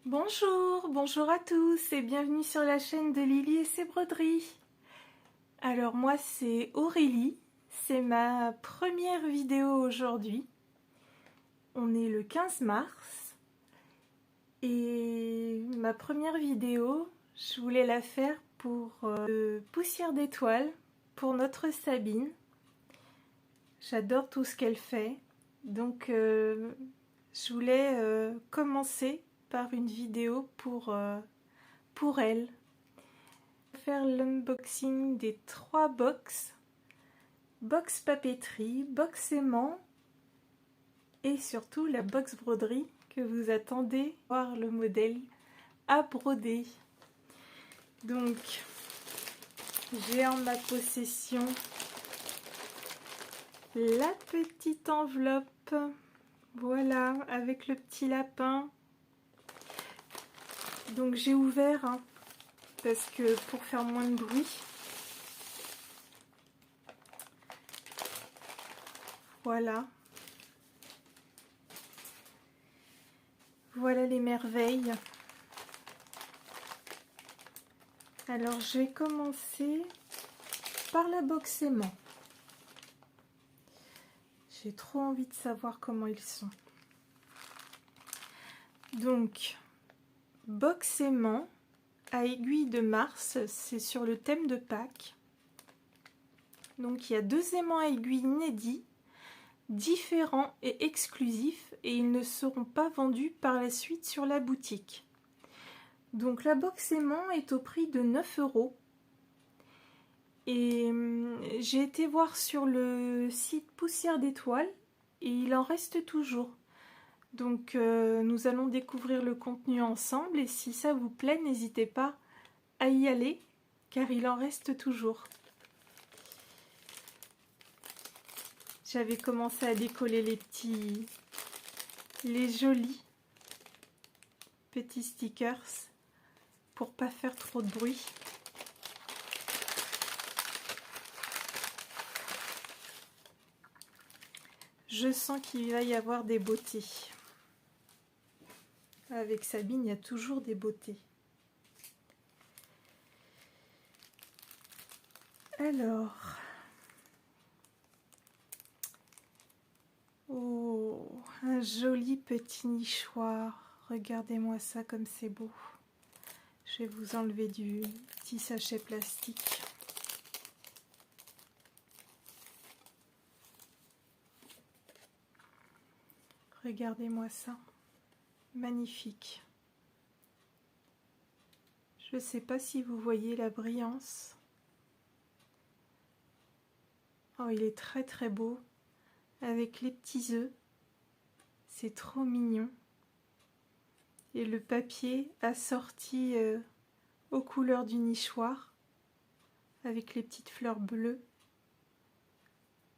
Bonjour à tous et bienvenue sur la chaîne de Lily et ses broderies. Alors moi c'est Aurélie, c'est ma première vidéo aujourd'hui. On est le 15 mars et ma première vidéo, je voulais la faire pour Poussière d'étoiles, pour notre Sabine. J'adore tout ce qu'elle fait, donc je voulais commencer par une vidéo pour elle. Faire l'unboxing des 3 box papeterie, box aimant et surtout la box broderie que vous attendez voir le modèle à broder. Donc j'ai en ma possession la petite enveloppe, voilà, avec le petit lapin. Donc j'ai ouvert parce que pour faire moins de bruit. Voilà. Voilà les merveilles. Alors je vais commencer par la box aimant. J'ai trop envie de savoir comment ils sont. Donc, box aimant à aiguille de Mars, c'est sur le thème de Pâques. Donc il y a 2 aimants à aiguille inédits, différents et exclusifs, et ils ne seront pas vendus par la suite sur la boutique. Donc la box aimant est au prix de 9 €. Et j'ai été voir sur le site Poussière d'étoiles et il en reste toujours. Donc nous allons découvrir le contenu ensemble et si ça vous plaît, n'hésitez pas à y aller car il en reste toujours. J'avais commencé à décoller les jolis petits stickers pour pas faire trop de bruit. Je sens qu'il va y avoir des beautés. Avec Sabine, il y a toujours des beautés. Alors, oh, un joli petit nichoir. Regardez-moi ça comme c'est beau. Je vais vous enlever du petit sachet plastique. Regardez-moi ça. Magnifique. Je ne sais pas si vous voyez la brillance. Oh, il est très très beau. Avec les petits œufs. C'est trop mignon. Et le papier assorti aux couleurs du nichoir. Avec les petites fleurs bleues.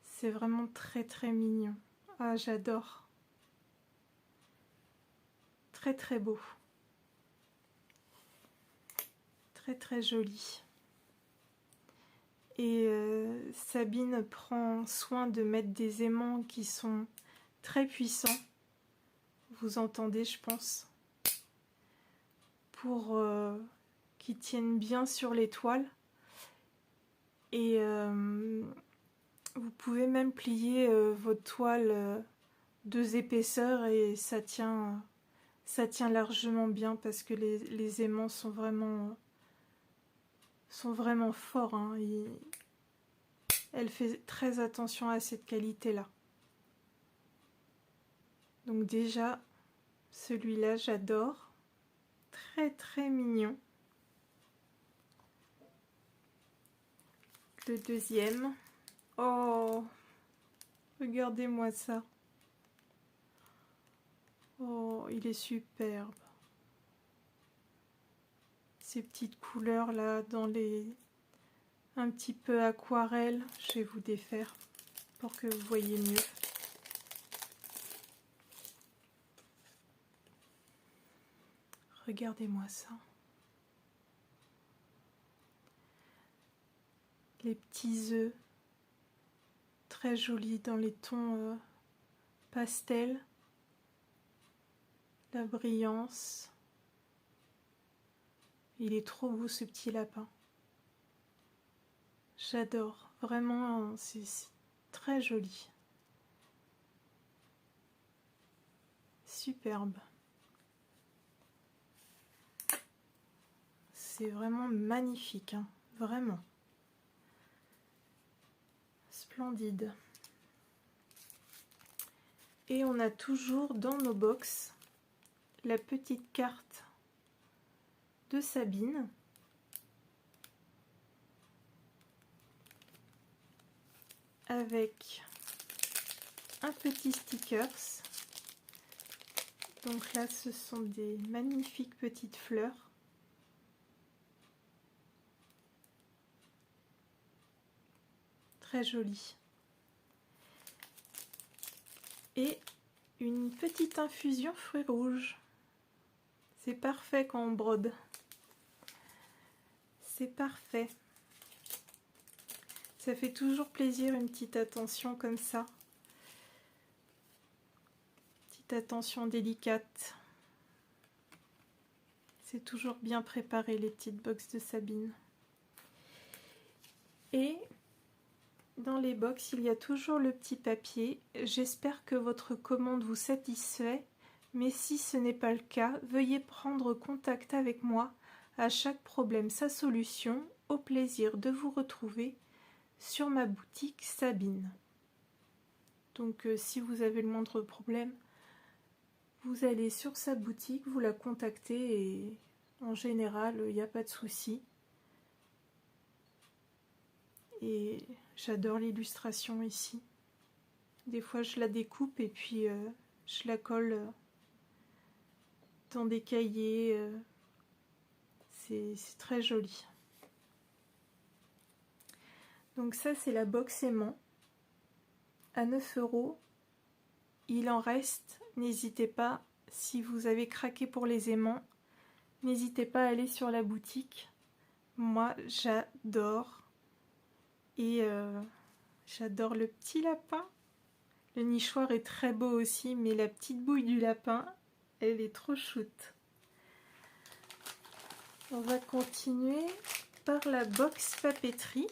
C'est vraiment très très mignon. Ah, j'adore. Très très beau. Très très joli. Et Sabine prend soin de mettre des aimants qui sont très puissants. Vous entendez, je pense. Pour qu'ils tiennent bien sur les toiles. Et vous pouvez même plier votre toile 2 épaisseurs et ça tient largement bien parce que les aimants sont vraiment forts. Elle fait très attention à cette qualité-là. Donc déjà, celui-là, j'adore. Très très mignon. Le deuxième. Oh, regardez-moi ça. Oh, il est superbe. Ces petites couleurs là dans les... un petit peu aquarelle. Je vais vous défaire pour que vous voyez mieux. Regardez-moi ça. Les petits œufs. Très jolis dans les tons pastel. La brillance. Il est trop beau ce petit lapin. J'adore, vraiment, c'est très joli. Superbe. C'est vraiment magnifique, hein, vraiment. Splendide. Et on a toujours dans nos box la petite carte de Sabine. Avec un petit stickers. Donc là, ce sont des magnifiques petites fleurs. Très jolies. Et une petite infusion fruits rouges. C'est parfait quand on brode. C'est parfait. Ça fait toujours plaisir une petite attention comme ça. Petite attention délicate. C'est toujours bien préparé les petites box de Sabine. Et dans les box, il y a toujours le petit papier. J'espère que votre commande vous satisfait, mais si ce n'est pas le cas, veuillez prendre contact avec moi. À chaque problème, sa solution. Au plaisir de vous retrouver sur ma boutique Sabine. Donc si vous avez le moindre problème, vous allez sur sa boutique, vous la contactez et en général, il n'y a pas de souci. Et j'adore l'illustration ici. Des fois, je la découpe et puis je la colle dans des cahiers. C'est très joli. Donc ça, c'est la box aimant. À 9 €. Il en reste. N'hésitez pas, si vous avez craqué pour les aimants, n'hésitez pas à aller sur la boutique. Moi, j'adore. Et j'adore le petit lapin. Le nichoir est très beau aussi, mais la petite bouille du lapin, elle est trop chouette. On va continuer par la box papeterie.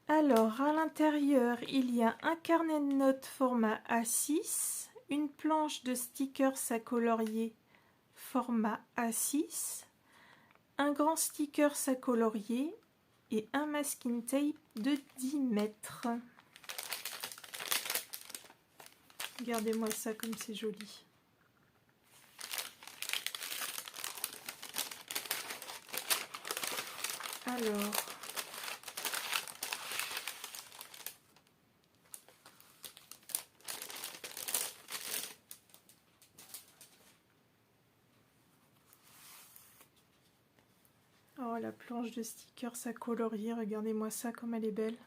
Alors, à l'intérieur, il y a un carnet de notes format A6, une planche de stickers à colorier format A6, un grand stickers à colorier et un masking tape de 10 mètres. Regardez-moi ça comme c'est joli. Alors, oh, la planche de stickers à colorier, regardez-moi ça comme elle est belle.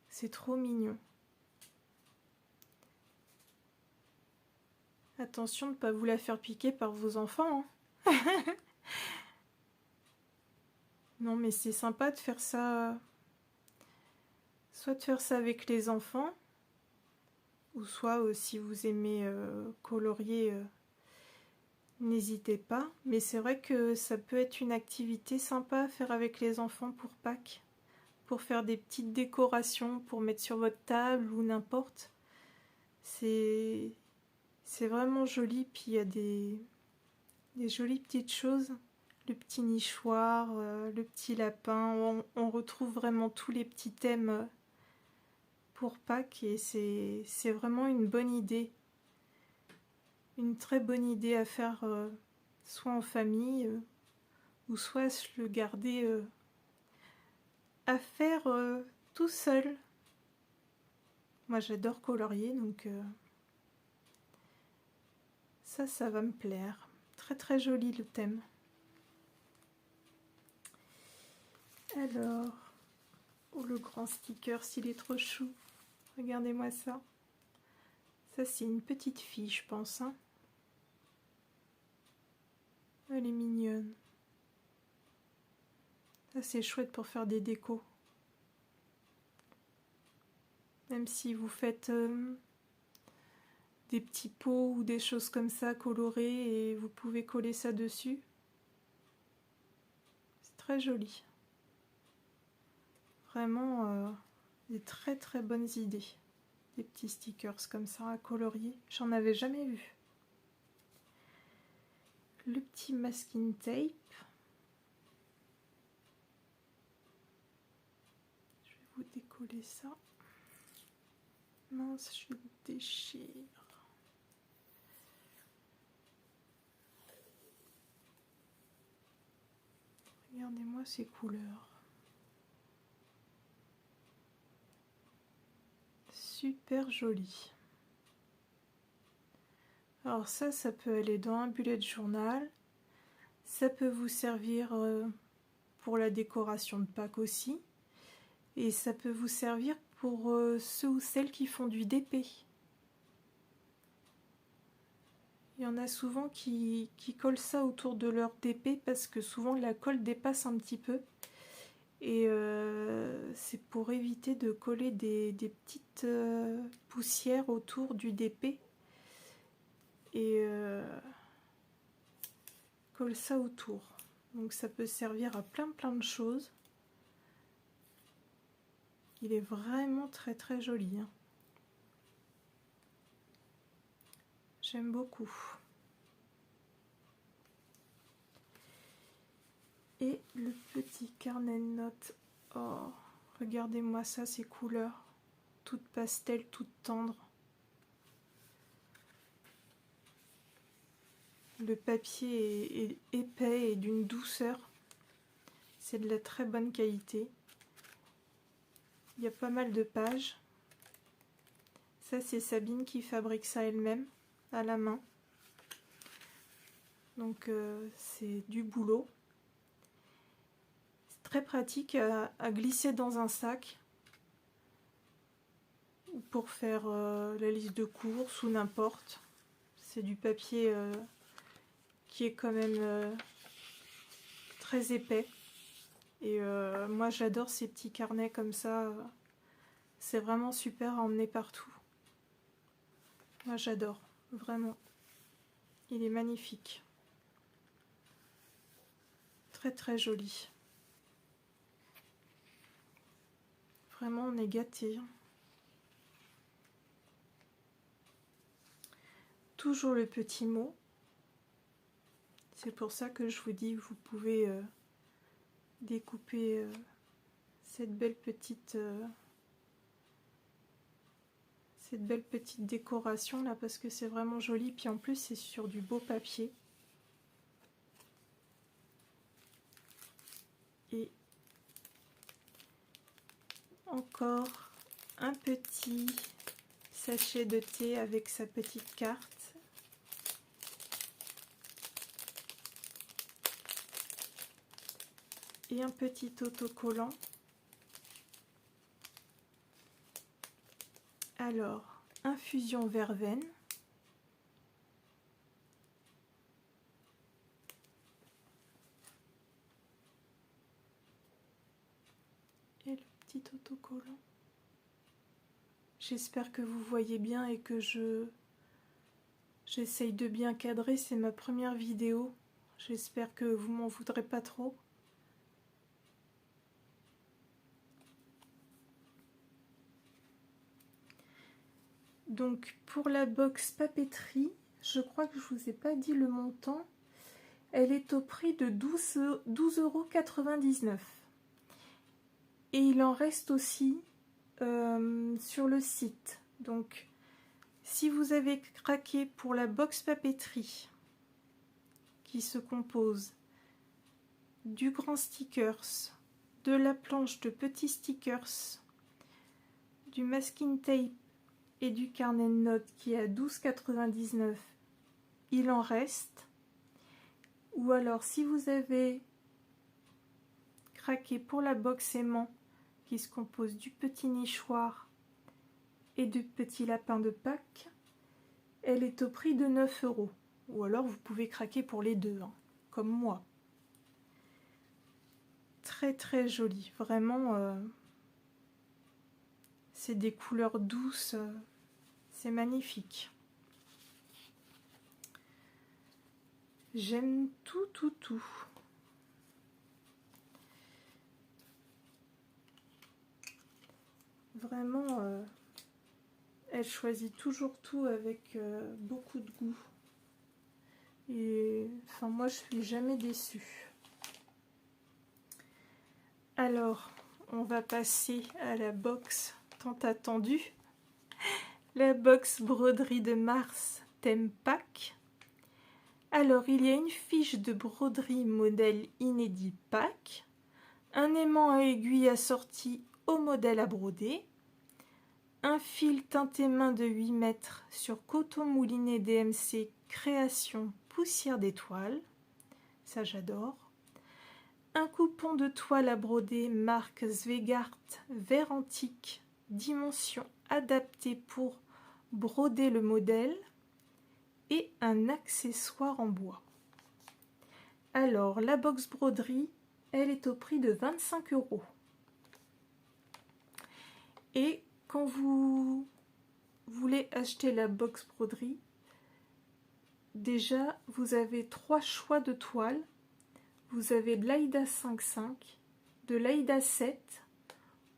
C'est trop mignon. Attention de ne pas vous la faire piquer par vos enfants. Hein. Non, mais c'est sympa de faire ça. Soit de faire ça avec les enfants, ou soit si vous aimez colorier, n'hésitez pas. Mais c'est vrai que ça peut être une activité sympa à faire avec les enfants pour Pâques, pour faire des petites décorations, pour mettre sur votre table ou n'importe. C'est vraiment joli, puis il y a des jolies petites choses. Le petit nichoir, le petit lapin, on retrouve vraiment tous les petits thèmes pour Pâques et c'est vraiment une bonne idée. Une très bonne idée à faire soit en famille ou soit se le garder à faire tout seul. Moi j'adore colorier donc ça va me plaire. Très très joli le thème. Alors, oh, le grand sticker, s'il est trop chou. Regardez-moi ça. Ça, c'est une petite fille, je pense. Hein. Elle est mignonne. Ça, c'est chouette pour faire des décos. Même si vous faites des petits pots ou des choses comme ça colorées et vous pouvez coller ça dessus. C'est très joli. Vraiment des très très bonnes idées. Des petits stickers comme ça à colorier. J'en avais jamais vu. Le petit masking tape. Je vais vous décoller ça. Mince, je le déchire. Regardez-moi ces couleurs. Super joli. Alors ça peut aller dans un bullet journal. Ça peut vous servir pour la décoration de Pâques aussi. Et ça peut vous servir pour ceux ou celles qui font du DP. Il y en a souvent qui collent ça autour de leur DP parce que souvent la colle dépasse un petit peu. Et c'est pour éviter de coller des petites poussières autour du DP. Et colle ça autour. Donc ça peut servir à plein de choses. Il est vraiment très très joli. Hein. J'aime beaucoup. Et le petit carnet de notes. Oh, regardez-moi ça, ces couleurs. Toutes pastel, toutes tendres. Le papier est épais et d'une douceur. C'est de la très bonne qualité. Il y a pas mal de pages. Ça, c'est Sabine qui fabrique ça elle-même, à la main. Donc, c'est du boulot. C'est très pratique à glisser dans un sac. Pour faire la liste de courses ou n'importe. C'est du papier qui est quand même très épais. Et moi, j'adore ces petits carnets comme ça. C'est vraiment super à emmener partout. Moi, j'adore, vraiment. Il est magnifique. Très très joli. Vraiment, on est gâtés. Toujours le petit mot. C'est pour ça que je vous dis, vous pouvez découper cette belle petite décoration là, parce que c'est vraiment joli. Puis en plus, c'est sur du beau papier. Et encore un petit sachet de thé avec sa petite carte. Et un petit autocollant. Alors, infusion verveine. Et le petit autocollant. J'espère que vous voyez bien et que j'essaye de bien cadrer. C'est ma première vidéo. J'espère que vous m'en voudrez pas trop. Donc pour la box papeterie, je crois que je vous ai pas dit le montant. Elle est au prix de 12,99 €. Et il en reste aussi sur le site. Donc si vous avez craqué pour la box papeterie, qui se compose du grand stickers, de la planche de petits stickers, du masking tape et du carnet de notes qui est à 12,99 €, il en reste. Ou alors si vous avez craqué pour la box aimant qui se compose du petit nichoir et du petit lapin de Pâques, elle est au prix de 9 €. Ou alors vous pouvez craquer pour les deux, hein, comme moi. Très très joli, vraiment. C'est des couleurs douces, c'est magnifique. J'aime tout, tout, tout. Vraiment, elle choisit toujours tout avec beaucoup de goût. Et enfin, moi, je suis jamais déçue. Alors, on va passer à la box tant attendue. La box broderie de Mars thème pack. Alors, il y a une fiche de broderie modèle inédit pack, un aimant à aiguille assorti au modèle à broder, un fil teinté main de 8 mètres sur coton mouliné DMC création poussière d'étoiles, ça j'adore, un coupon de toile à broder marque Zweigart vert antique, dimension adaptée pour broder le modèle, et un accessoire en bois. Alors, la box broderie, elle est au prix de 25 €. Et quand vous voulez acheter la box broderie, déjà, vous avez 3 choix de toiles. Vous avez de l'Aïda 5,5, de l'Aïda 7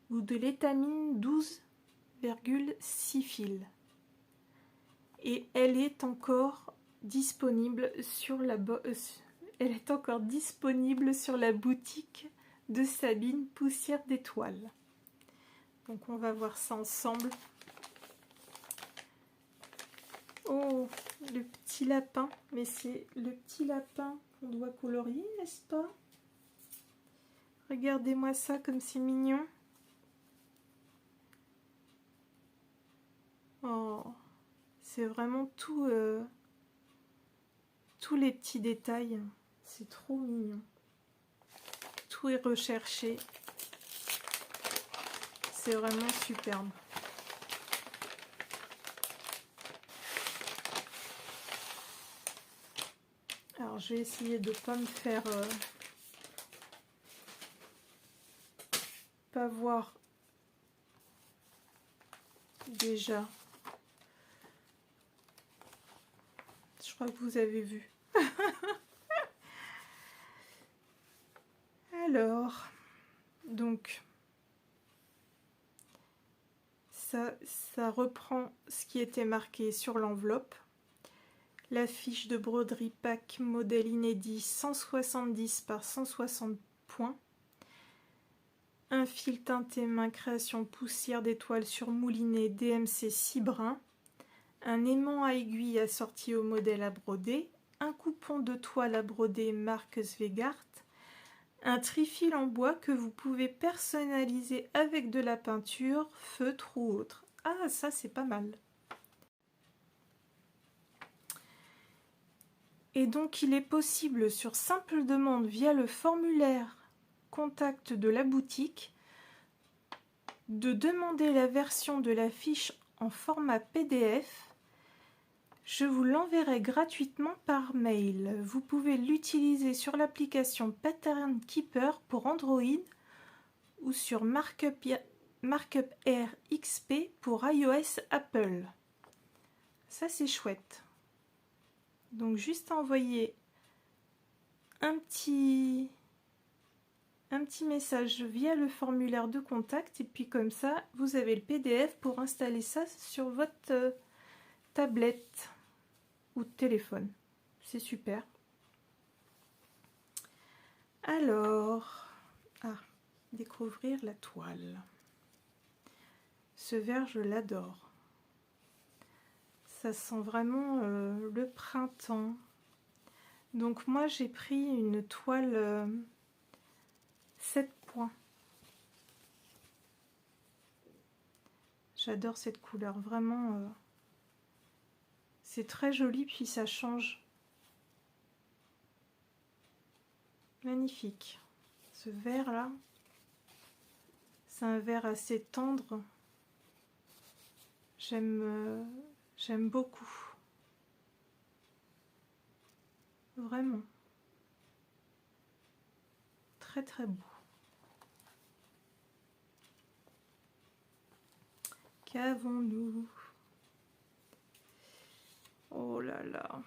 ou de l'étamine 12,6 fils. Et elle est encore disponible sur la boutique de Sabine Poussière d'étoiles. Donc on va voir ça ensemble. Oh, le petit lapin, mais c'est le petit lapin qu'on doit colorier, n'est-ce pas? Regardez-moi ça comme c'est mignon. Oh, c'est vraiment tous les petits détails. C'est trop mignon. Tout est recherché. C'est vraiment superbe. Alors, je vais essayer de ne pas me faire... pas voir déjà. Je crois que vous avez vu. Alors, donc, ça reprend ce qui était marqué sur l'enveloppe. La fiche de broderie pack modèle inédit 170 par 160 points. Un fil teinté main création poussière d'étoiles sur mouliné DMC 6 brins. Un aimant à aiguille assorti au modèle à broder. Un coupon de toile à broder marque Zweigart. Un trifil en bois que vous pouvez personnaliser avec de la peinture, feutre ou autre. Ah, ça c'est pas mal. Et donc il est possible sur simple demande via le formulaire contact de la boutique de demander la version de la fiche en format PDF. Je vous l'enverrai gratuitement par mail. Vous pouvez l'utiliser sur l'application Pattern Keeper pour Android ou sur Markup Air XP pour iOS Apple. Ça c'est chouette. Donc juste envoyer un petit message via le formulaire de contact et puis comme ça vous avez le PDF pour installer ça sur votre tablette ou téléphone. C'est super. Alors, découvrir la toile. Ce vert, je l'adore. Ça sent vraiment le printemps. Donc moi, j'ai pris une toile 7 points. J'adore cette couleur, vraiment. C'est très joli, puis ça change. Magnifique. Ce vert là, c'est un vert assez tendre. J'aime beaucoup. Vraiment. Très très beau. Qu'avons-nous? Oh là là.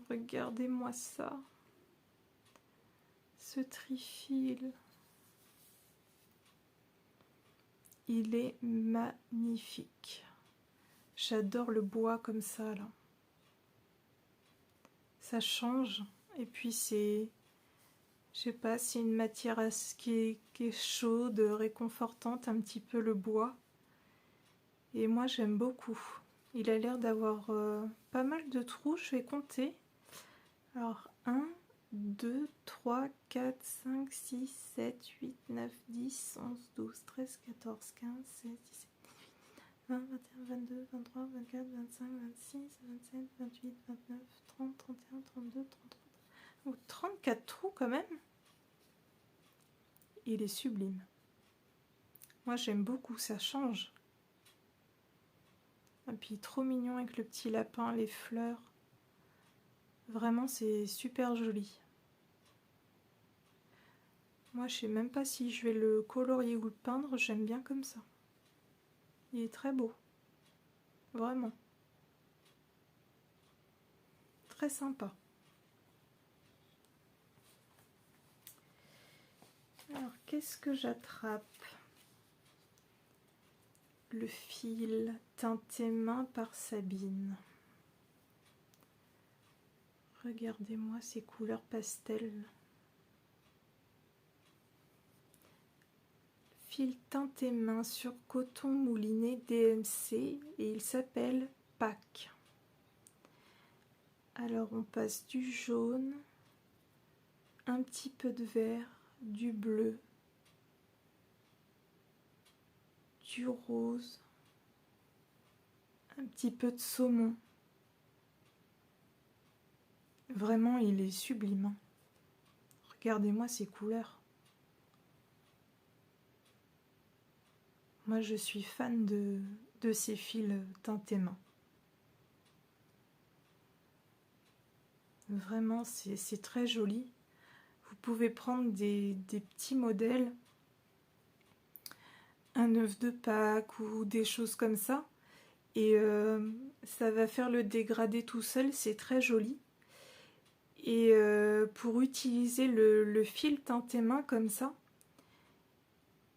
Regardez-moi ça. Ce trifil. Il est magnifique. J'adore le bois comme ça, là. Ça change. Et puis c'est... Je sais pas, c'est une matière qui est chaude, réconfortante, un petit peu le bois. Et moi j'aime beaucoup. Il a l'air d'avoir pas mal de trous, je vais compter. Alors 1, 2, 3, 4, 5, 6, 7, 8, 9, 10, 11, 12, 13, 14, 15, 16, 17, 20, 21, 22, 23, 24, 25, 26, 27, 28, 29, 30, 31, 32, 33. Oh, 34 trous quand même. Il est sublime. Moi j'aime beaucoup, ça change. Et puis trop mignon avec le petit lapin, les fleurs. Vraiment c'est super joli. Moi je sais même pas si je vais le colorier ou le peindre, j'aime bien comme ça. Il est très beau. Vraiment. Très sympa. Alors qu'est-ce que j'attrape? Le fil teinté main par Sabine. Regardez-moi ces couleurs pastel. Fil teinté main sur coton mouliné DMC et il s'appelle Pâques. Alors on passe du jaune, un petit peu de vert, du bleu, du rose, un petit peu de saumon. Vraiment, il est sublime. Regardez-moi ces couleurs. Moi, je suis fan de ces fils teintés main. Vraiment, c'est très joli. Vous pouvez prendre des petits modèles, un œuf de Pâques ou des choses comme ça. Et ça va faire le dégradé tout seul, c'est très joli. Et pour utiliser le fil teinté main comme ça,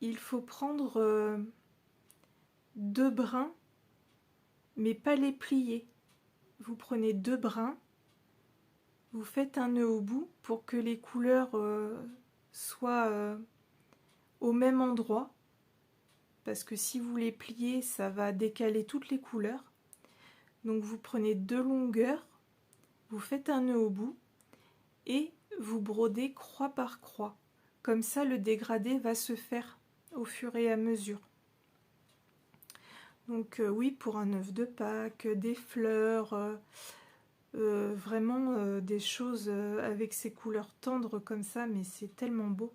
il faut prendre 2 brins, mais pas les plier. Vous prenez 2 brins, vous faites un nœud au bout pour que les couleurs soient au même endroit. Parce que si vous les pliez, ça va décaler toutes les couleurs. Donc vous prenez 2 longueurs, vous faites un nœud au bout et vous brodez croix par croix. Comme ça, le dégradé va se faire au fur et à mesure. Donc oui, pour un œuf de Pâques, des fleurs, vraiment des choses avec ces couleurs tendres comme ça, mais c'est tellement beau.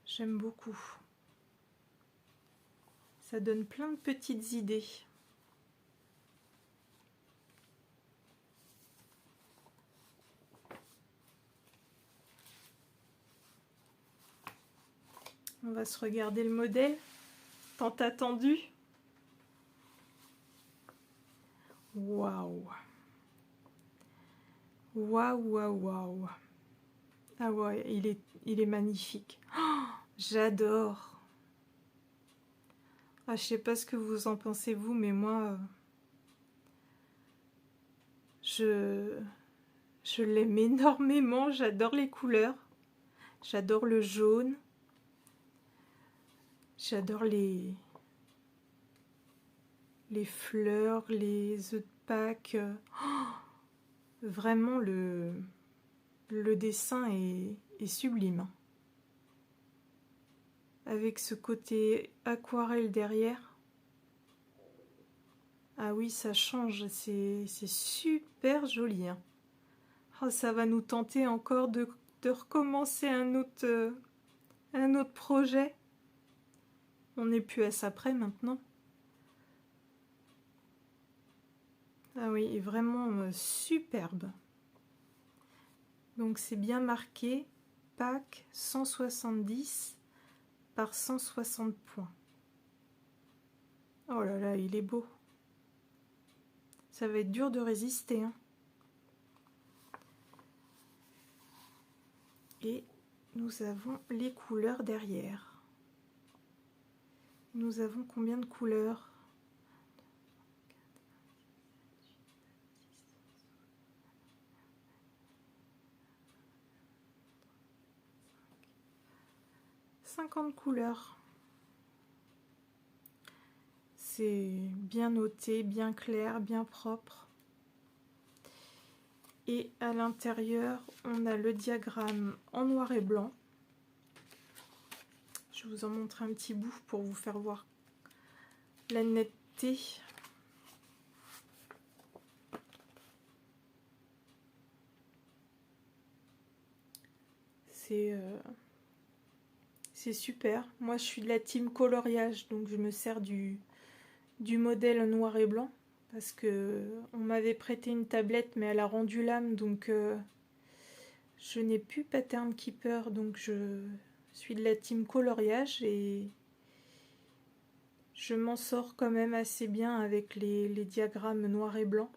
J'aime beaucoup. Ça donne plein de petites idées. On va se regarder le modèle, tant attendu. Waouh! Waouh, waouh, waouh! Ah ouais, il est magnifique. Oh, j'adore! Ah, je sais pas ce que vous en pensez vous, mais moi, je l'aime énormément. J'adore les couleurs. J'adore le jaune. J'adore les fleurs, les œufs de Pâques. Oh, vraiment, le dessin est sublime. Avec ce côté aquarelle derrière. Ah oui, ça change, c'est super joli. Hein. Oh, ça va nous tenter encore de recommencer un autre projet. On n'est plus à ça près maintenant. Ah oui, vraiment superbe. Donc c'est bien marqué, Pâques 170 par 160 points. Oh là là, il est beau. Ça va être dur de résister, hein. Et nous avons les couleurs derrière. Nous avons combien de couleurs? « 50 couleurs. C'est bien noté, bien clair, bien propre. Et à l'intérieur, on a le diagramme en noir et blanc. Je vais vous en montrer un petit bout pour vous faire voir la netteté. C'est super. Moi, je suis de la team coloriage, donc je me sers du modèle en noir et blanc parce que on m'avait prêté une tablette, mais elle a rendu l'âme, donc je n'ai plus Pattern Keeper, donc je suis de la team coloriage et je m'en sors quand même assez bien avec les diagrammes noir et blanc.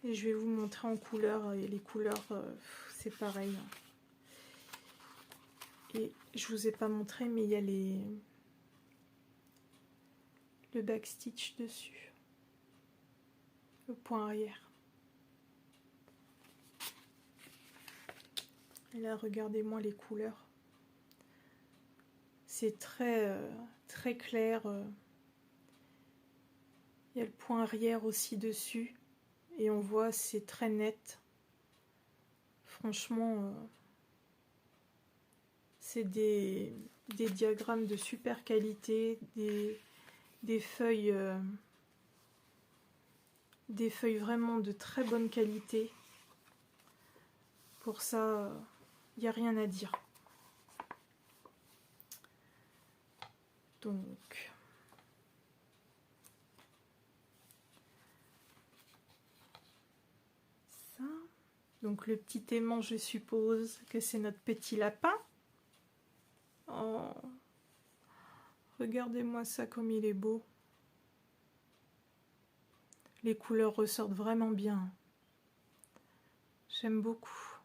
Et je vais vous montrer en couleur, et les couleurs c'est pareil. Et je vous ai pas montré, mais il y a le backstitch dessus, le point arrière. Et là, regardez-moi les couleurs. C'est très clair. Il y a le point arrière aussi dessus. Et on voit, c'est très net. Franchement, c'est des diagrammes de super qualité, des feuilles vraiment de très bonne qualité. Pour ça, il n'y a rien à dire. Donc, ça. Donc le petit aimant, je suppose que c'est notre petit lapin. Oh, regardez-moi ça comme il est beau. Les couleurs ressortent vraiment bien. J'aime beaucoup.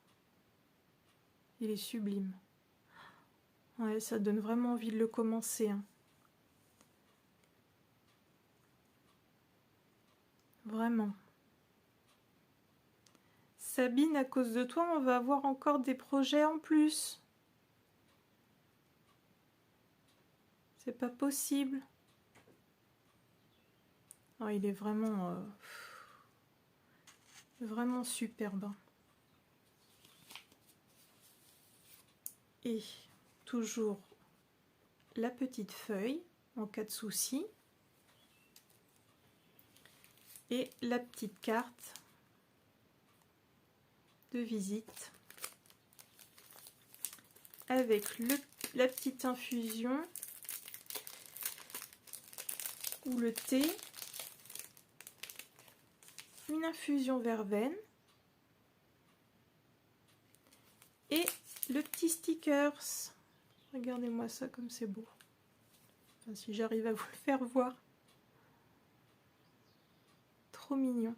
Il est sublime. Ouais, ça donne vraiment envie de le commencer, hein. Vraiment. Sabine, à cause de toi, on va avoir encore des projets en plus. C'est pas possible. Oh, il est vraiment, vraiment superbe. Et toujours la petite feuille en cas de souci. Et la petite carte de visite avec la petite infusion ou le thé, une infusion verveine et le petit stickers. Regardez-moi ça comme c'est beau. Enfin, si j'arrive à vous le faire voir. Trop mignon.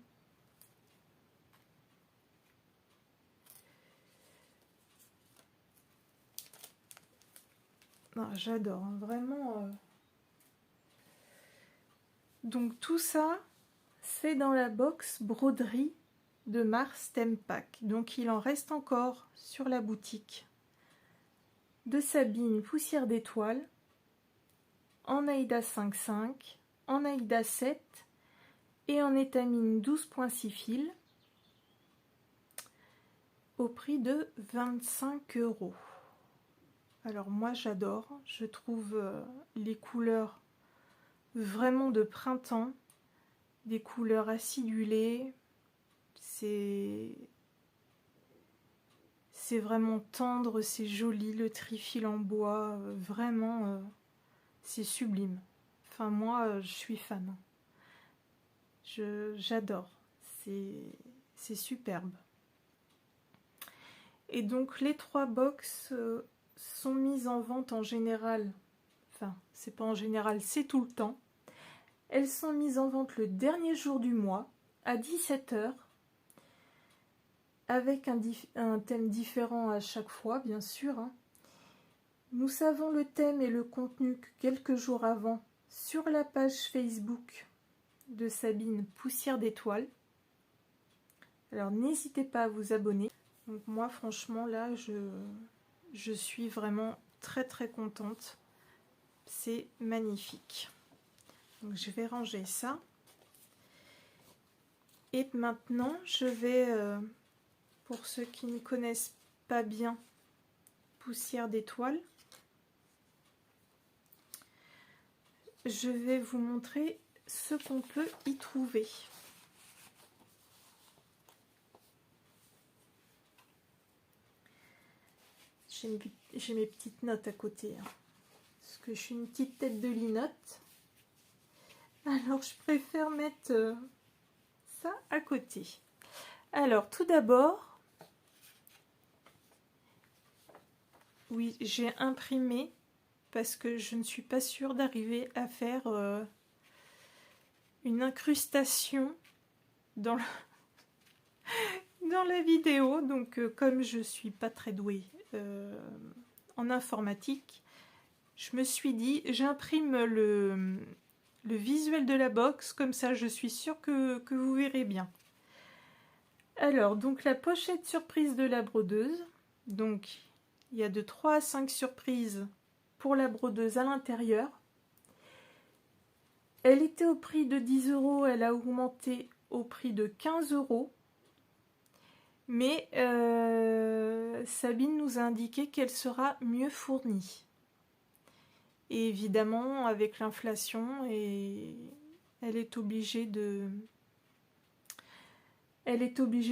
J'adore, hein, vraiment. Donc tout ça, c'est dans la box broderie de Mars Theme Pack. Donc il en reste encore sur la boutique de Sabine Poussière d'étoiles, en Aïda 5,5, en Aïda 7 et en étamine 12,6 fils au prix de 25 €. Alors moi j'adore, je trouve les couleurs vraiment de printemps, des couleurs acidulées, c'est vraiment tendre, c'est joli, le trifil en bois, vraiment c'est sublime. Enfin moi je suis fan, j'adore, c'est superbe. Et donc les 3 box sont mises en vente en général, enfin c'est pas en général, c'est tout le temps, Elles sont mises en vente le dernier jour du mois à 17 h avec un thème différent à chaque fois, bien sûr, hein. Nous savons le thème et le contenu quelques jours avant sur la page Facebook de Sabine Poussière d'étoiles. Alors n'hésitez pas à vous abonner. Donc moi franchement là je suis vraiment très très contente. C'est magnifique. Donc je vais ranger ça. Et maintenant je vais, pour ceux qui ne connaissent pas bien Poussière d'étoiles, je vais vous montrer ce qu'on peut y trouver. J'ai mes petites notes à côté, hein, parce que je suis une petite tête de linotte. Alors je préfère mettre ça à côté. Alors tout d'abord, oui, j'ai imprimé parce que je ne suis pas sûre d'arriver à faire une incrustation dans la vidéo. Donc comme je suis pas très douée en informatique, je me suis dit j'imprime le visuel de la box, comme ça je suis sûre que vous verrez bien. Alors donc la pochette surprise de la brodeuse, donc il y a de 3 à 5 surprises pour la brodeuse à l'intérieur. Elle était au prix de 10 €, elle a augmenté au prix de 15 €. Mais Sabine nous a indiqué qu'elle sera mieux fournie. Et évidemment, avec l'inflation, elle est obligée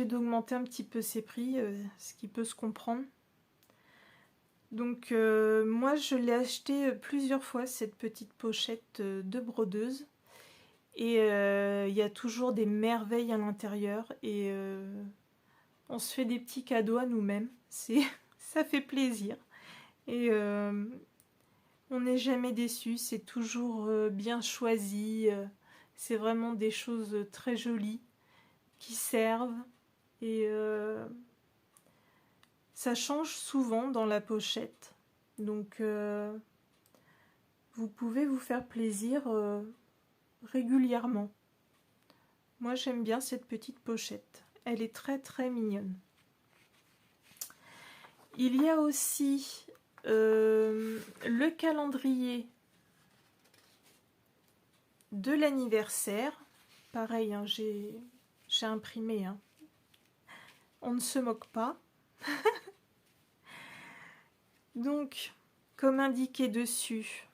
d'augmenter un petit peu ses prix, ce qui peut se comprendre. Donc moi, je l'ai acheté plusieurs fois, cette petite pochette de brodeuse. Et il y a toujours des merveilles à l'intérieur. Et on se fait des petits cadeaux à nous-mêmes. Ça fait plaisir. Et on n'est jamais déçu. C'est toujours bien choisi. C'est vraiment des choses très jolies qui servent. Et ça change souvent dans la pochette. Donc vous pouvez vous faire plaisir régulièrement. Moi j'aime bien cette petite pochette. Elle est très très mignonne. Il y a aussi le calendrier de l'anniversaire. Pareil, hein, j'ai imprimé. Hein. On ne se moque pas. Donc, comme indiqué dessus,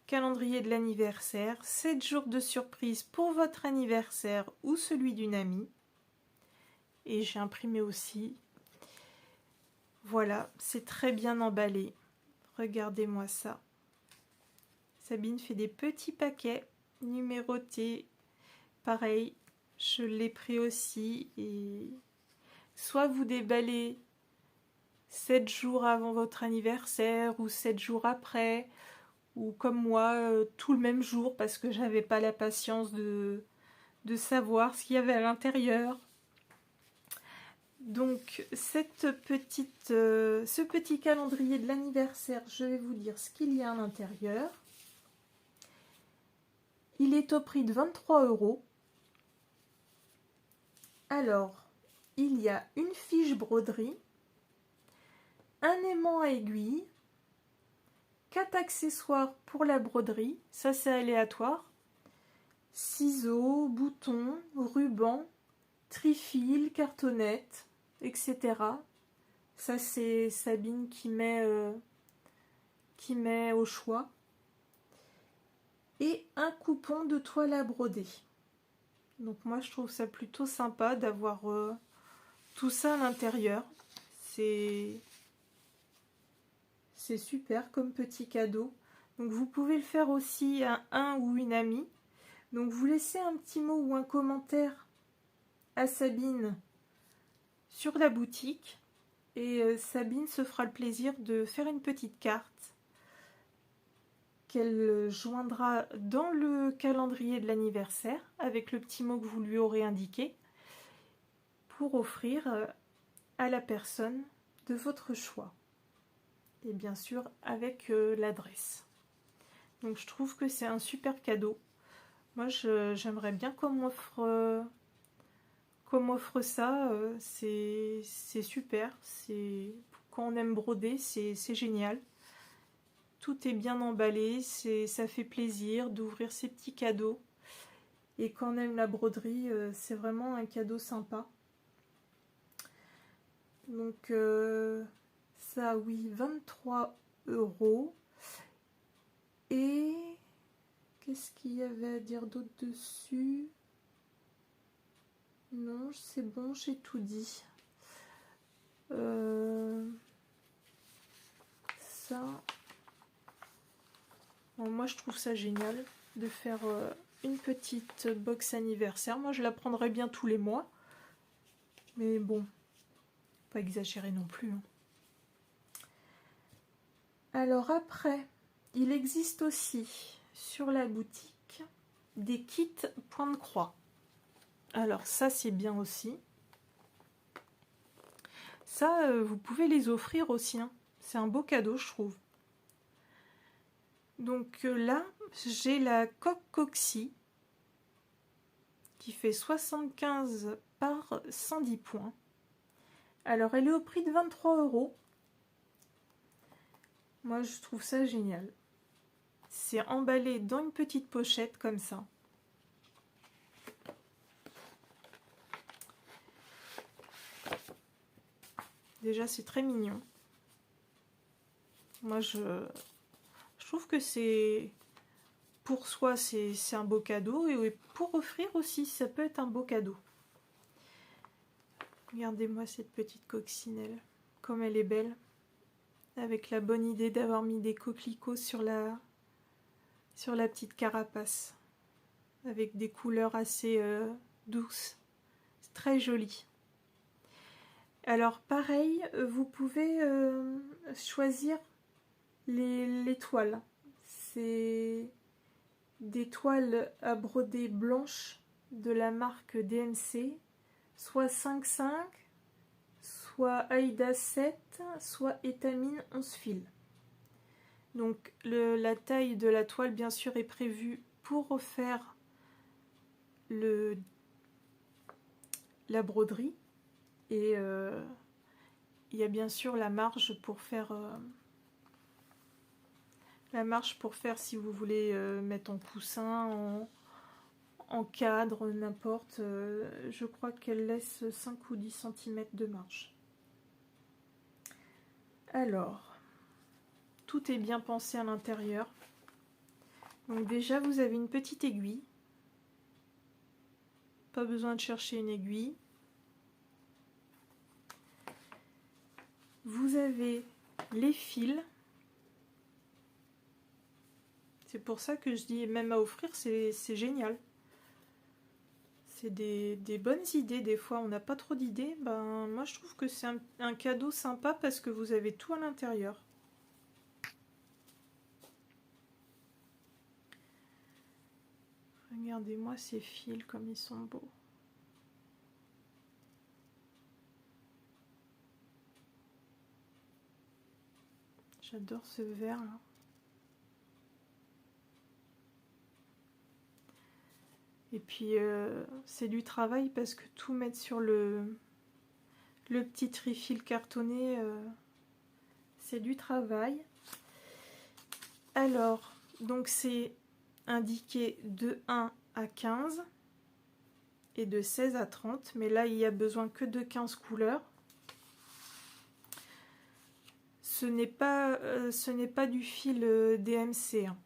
calendrier de l'anniversaire, 7 jours de surprise pour votre anniversaire ou celui d'une amie. Et j'ai imprimé aussi. Voilà, c'est très bien emballé. Regardez-moi ça. Sabine fait des petits paquets numérotés. Pareil, je l'ai pris aussi. Et soit vous déballez 7 jours avant votre anniversaire ou 7 jours après, ou comme moi, tout le même jour parce que j'avais pas la patience de savoir ce qu'il y avait à l'intérieur. Donc ce petit calendrier de l'anniversaire, je vais vous dire ce qu'il y a à l'intérieur. Il est au prix de 23 €. Alors, il y a une fiche broderie, un aimant à aiguille, 4 accessoires pour la broderie, ça c'est aléatoire, ciseaux, boutons, rubans, trifil, cartonnette, etc. Ça c'est Sabine qui met au choix. Et un coupon de toile à broder. Donc moi je trouve ça plutôt sympa d'avoir tout ça à l'intérieur. C'est super comme petit cadeau. Donc vous pouvez le faire aussi à un ou une amie. Donc vous laissez un petit mot ou un commentaire à Sabine sur la boutique. Et Sabine se fera le plaisir de faire une petite carte qu'elle joindra dans le calendrier de l'anniversaire avec le petit mot que vous lui aurez indiqué pour offrir à la personne de votre choix. Et bien sûr avec l'adresse. Donc je trouve que c'est un super cadeau. Moi j'aimerais bien qu'on m'offre ça, c'est super. Quand on aime broder, c'est génial. Tout est bien emballé, ça fait plaisir d'ouvrir ces petits cadeaux. Et quand on aime la broderie, c'est vraiment un cadeau sympa. Donc ça, oui, 23 €. Et qu'est-ce qu'il y avait à dire d'autre dessus? Non, c'est bon, j'ai tout dit. Ça... Bon, moi, je trouve ça génial de faire une petite box anniversaire. Moi, je la prendrais bien tous les mois. Mais bon, pas exagérer non plus. Hein. Alors après, il existe aussi sur la boutique des kits point de croix. Alors ça, c'est bien aussi. Ça, vous pouvez les offrir aussi. Hein. C'est un beau cadeau, je trouve. Donc là, j'ai la coque Coxie qui fait 75 par 110 points. Alors, elle est au prix de 23 €. Moi, je trouve ça génial. C'est emballé dans une petite pochette comme ça. Déjà, c'est très mignon. Moi, je trouve que c'est... Pour soi, c'est un beau cadeau. Et pour offrir aussi, ça peut être un beau cadeau. Regardez-moi cette petite coccinelle. Comme elle est belle. Avec la bonne idée d'avoir mis des coquelicots sur la petite carapace. Avec des couleurs assez douces. C'est très joli. Alors pareil, vous pouvez choisir les toiles. C'est des toiles à broder blanches de la marque DMC, soit 5,5, soit Aïda 7, soit Étamine 11 fils. Donc la taille de la toile bien sûr est prévue pour refaire la broderie. Et il y a bien sûr la marge pour faire si vous voulez mettre en coussin, en cadre, n'importe. Je crois qu'elle laisse 5 ou 10 cm de marge. Alors, tout est bien pensé à l'intérieur. Donc déjà, vous avez une petite aiguille. Pas besoin de chercher une aiguille. Vous avez les fils. C'est pour ça que je dis, même à offrir, c'est génial. C'est des bonnes idées, des fois on n'a pas trop d'idées. Ben, moi je trouve que c'est un cadeau sympa parce que vous avez tout à l'intérieur. Regardez-moi ces fils comme ils sont beaux. J'adore ce vert là. Et puis c'est du travail parce que tout mettre sur le petit trifil cartonné, c'est du travail. Alors, donc c'est indiqué de 1 à 15 et de 16 à 30, mais là il n'y a besoin que de 15 couleurs. Ce n'est pas du fil DMC, hein,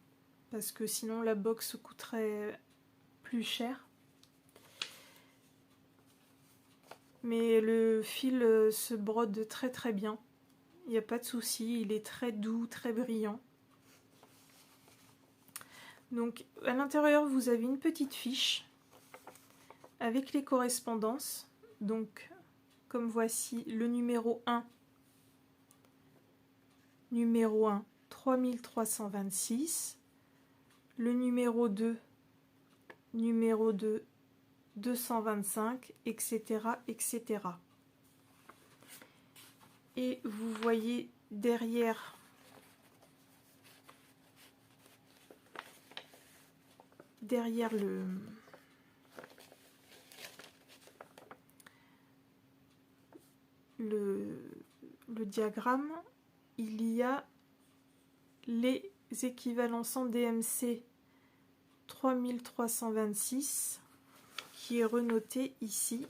parce que sinon la box coûterait plus cher. Mais le fil se brode très très bien. Il n'y a pas de souci, il est très doux, très brillant. Donc à l'intérieur vous avez une petite fiche avec les correspondances. Donc comme voici le numéro 1. Numéro 1, 3326. le numéro 2, 225, etc., etc. Et vous voyez derrière le diagramme, il y a les équivalences en DMC 3326 qui est renoté ici.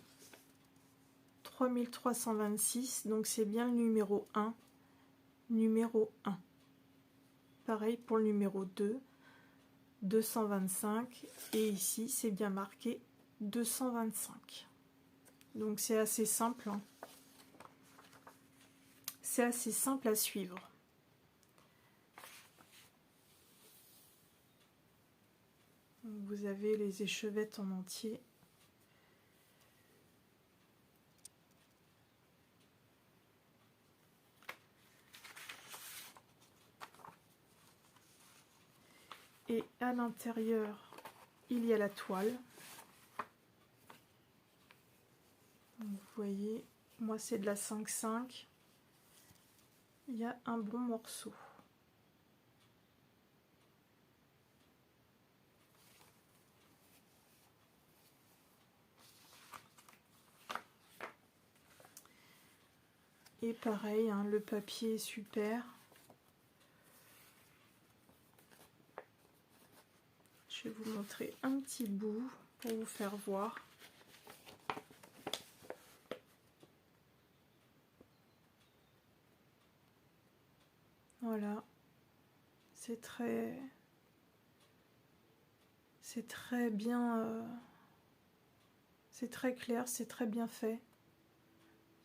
3326, donc c'est bien le numéro 1. Numéro 1. Pareil pour le numéro 2, 225. Et ici, c'est bien marqué 225. Donc c'est assez simple. Hein. C'est assez simple à suivre. Vous avez les échevettes en entier. Et à l'intérieur, il y a la toile. Vous voyez, moi c'est de la 5,5. Il y a un bon morceau. Et pareil, hein, le papier est super. Je vais vous montrer un petit bout pour vous faire voir. Voilà, c'est très bien, c'est très clair, c'est très bien fait.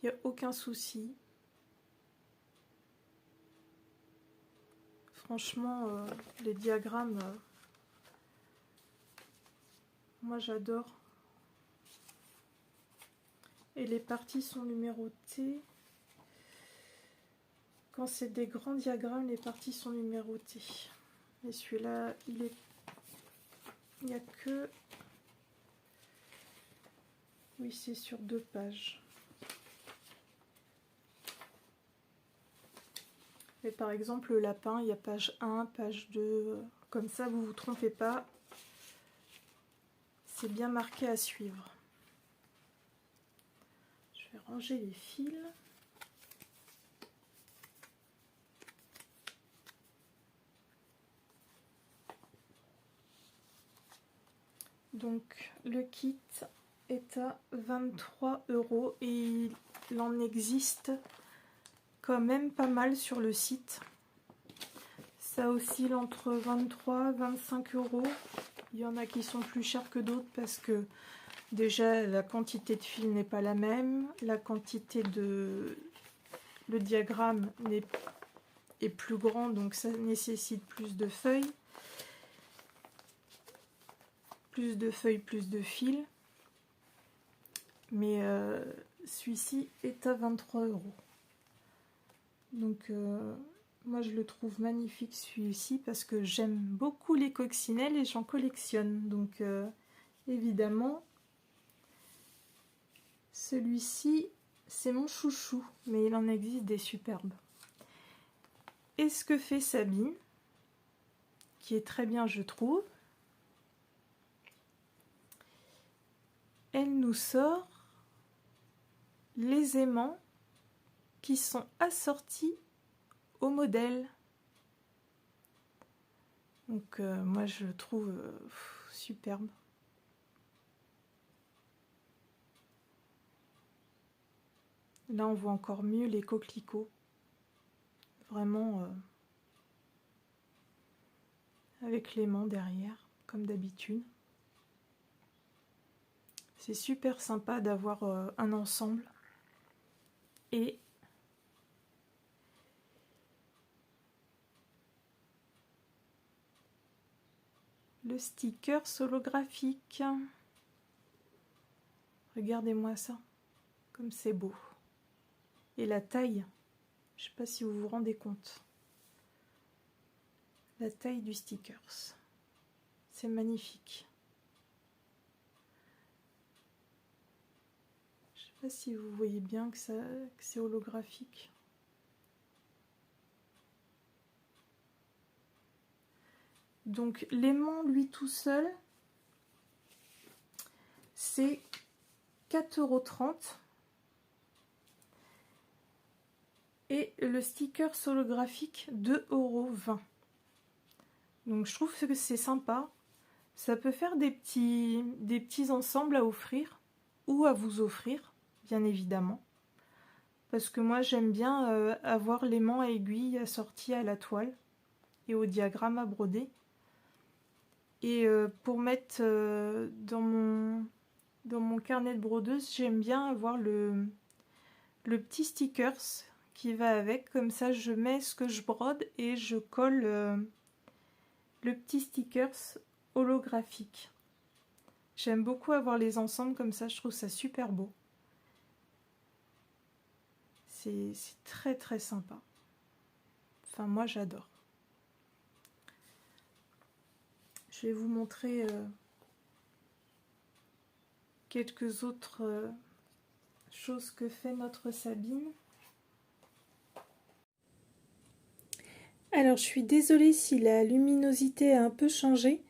Il n'y a aucun souci. Franchement, les diagrammes, moi j'adore. Et les parties sont numérotées. Quand c'est des grands diagrammes, les parties sont numérotées. Et celui-là, il n'y a que... Oui, c'est sur 2 pages. Et par exemple, le lapin, il y a page 1, page 2. Comme ça, vous ne vous trompez pas. C'est bien marqué à suivre. Je vais ranger les fils. Donc, le kit est à 23 € et il en existe quand même pas mal sur le site. Ça oscille entre 23 et 25 €. Il y en a qui sont plus chers que d'autres parce que déjà la quantité de fil n'est pas la même, la quantité de... Le diagramme est plus grand, donc ça nécessite plus de feuilles. Plus de feuilles, plus de fils. Mais celui-ci est à 23 €. Donc moi je le trouve magnifique celui-ci parce que j'aime beaucoup les coccinelles et j'en collectionne. Donc évidemment celui-ci c'est mon chouchou, mais il en existe des superbes. Et ce que fait Sabine, qui est très bien je trouve, elle nous sort les aimants qui sont assortis au modèle. Donc moi je le trouve superbe. Là on voit encore mieux les coquelicots. Vraiment avec l'aimant derrière, comme d'habitude. C'est super sympa d'avoir un ensemble. Et le sticker holographique. Regardez-moi ça, comme c'est beau. Et la taille, je ne sais pas si vous vous rendez compte. La taille du stickers. C'est magnifique. Je sais pas si vous voyez bien que c'est holographique. Donc l'aimant lui tout seul, c'est 4,30 € et le sticker holographique 2,20 €. Donc je trouve que c'est sympa. Ça peut faire des petits ensembles à offrir ou à vous offrir, bien évidemment. Parce que moi j'aime bien avoir l'aimant à aiguille assorti à la toile et au diagramme à broder. Et pour mettre dans mon carnet de brodeuse, j'aime bien avoir le petit stickers qui va avec. Comme ça, je mets ce que je brode et je colle le petit stickers holographique. J'aime beaucoup avoir les ensembles comme ça, je trouve ça super beau. C'est très très sympa. Enfin, moi j'adore. Je vais vous montrer quelques autres choses que fait notre Sabine. Alors je suis désolée si la luminosité a un peu changé.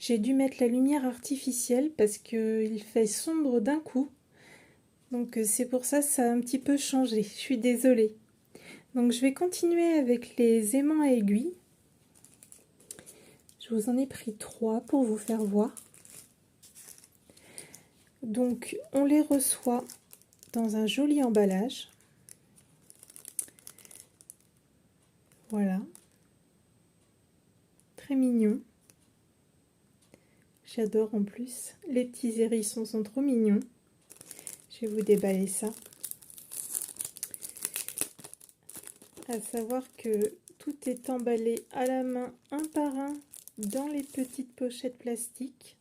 J'ai dû mettre la lumière artificielle parce qu'il fait sombre d'un coup. Donc c'est pour ça que ça a un petit peu changé. Je suis désolée. Donc je vais continuer avec les aimants à aiguille. Je vous en ai pris 3 pour vous faire voir. Donc on les reçoit dans un joli emballage. Voilà. Très mignon. J'adore en plus. Les petits hérissons sont trop mignons. Je vais vous déballer ça. À savoir que tout est emballé à la main, un par un, dans les petites pochettes plastiques.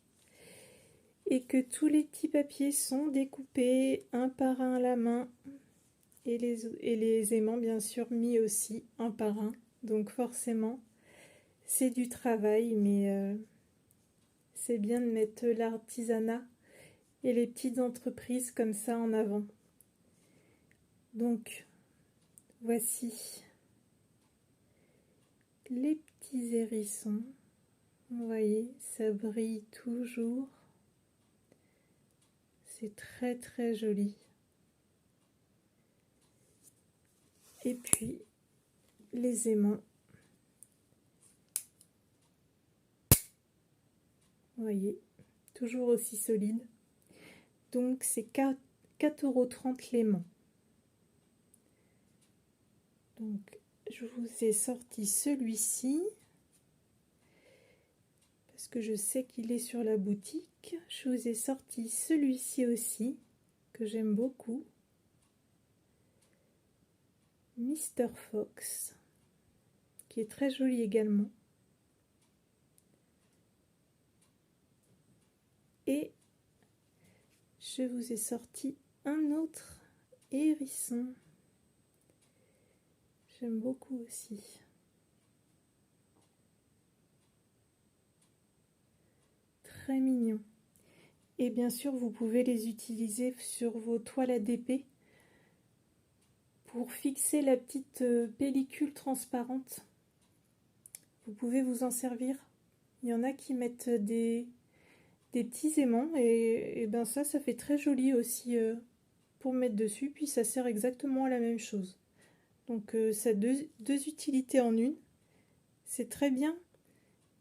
Et que tous les petits papiers sont découpés un par un à la main. Et les aimants, bien sûr, mis aussi un par un. Donc forcément, c'est du travail, mais c'est bien de mettre l'artisanat et les petites entreprises comme ça en avant. Donc, voici les petits hérissons. Vous voyez, ça brille toujours. C'est très très joli. Et puis, les aimants. Vous voyez, toujours aussi solide. Donc, c'est 4,30 € l'aimant. Donc, je vous ai sorti celui-ci. Parce que je sais qu'il est sur la boutique. Je vous ai sorti celui-ci aussi, que j'aime beaucoup. Mr. Fox, qui est très joli également. Et je vous ai sorti un autre hérisson. J'aime beaucoup aussi. Très mignon. Et bien sûr, vous pouvez les utiliser sur vos toiles ADP pour fixer la petite pellicule transparente. Vous pouvez vous en servir. Il y en a qui mettent des petits aimants et ben ça fait très joli aussi pour mettre dessus. Puis ça sert exactement à la même chose. Donc ça a deux utilités en une. C'est très bien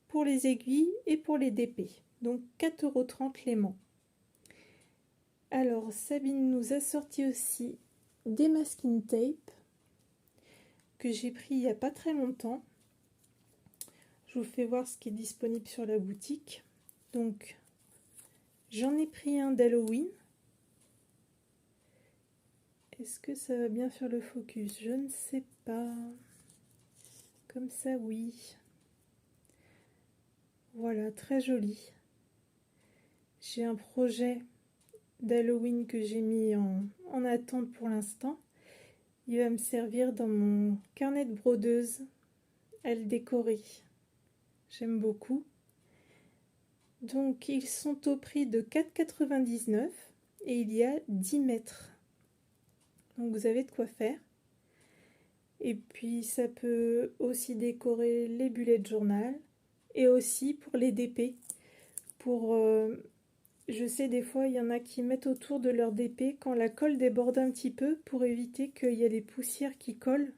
pour les aiguilles et pour les DP. Donc 4,30 € l'aimant. Alors Sabine nous a sorti aussi des masking tape que j'ai pris il n'y a pas très longtemps. Je vous fais voir ce qui est disponible sur la boutique. Donc j'en ai pris un d'Halloween. Est-ce que ça va bien faire le focus? Je ne sais pas. Comme ça, oui. Voilà, très joli. J'ai un projet d'Halloween que j'ai mis en attente pour l'instant. Il va me servir dans mon carnet de brodeuse à le décorer. J'aime beaucoup. Donc ils sont au prix de 4,99 € et il y a 10 mètres. Donc vous avez de quoi faire. Et puis ça peut aussi décorer les bullet journal et aussi pour les DP. Je sais des fois il y en a qui mettent autour de leur DP quand la colle déborde un petit peu pour éviter qu'il y ait des poussières qui collent.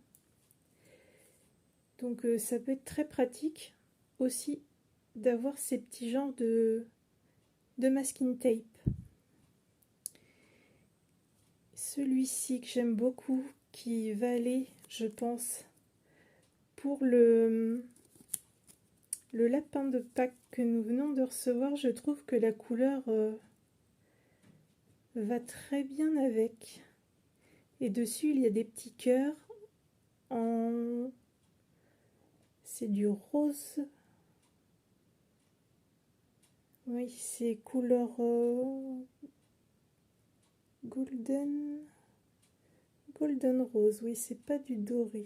Donc ça peut être très pratique aussi d'avoir ces petits genres de masking tape. Celui-ci que j'aime beaucoup, qui va aller, je pense, pour le lapin de Pâques que nous venons de recevoir. Je trouve que la couleur va très bien avec. Et dessus, il y a des petits cœurs en... C'est du rose. Oui, c'est couleur golden rose. Oui, c'est pas du doré.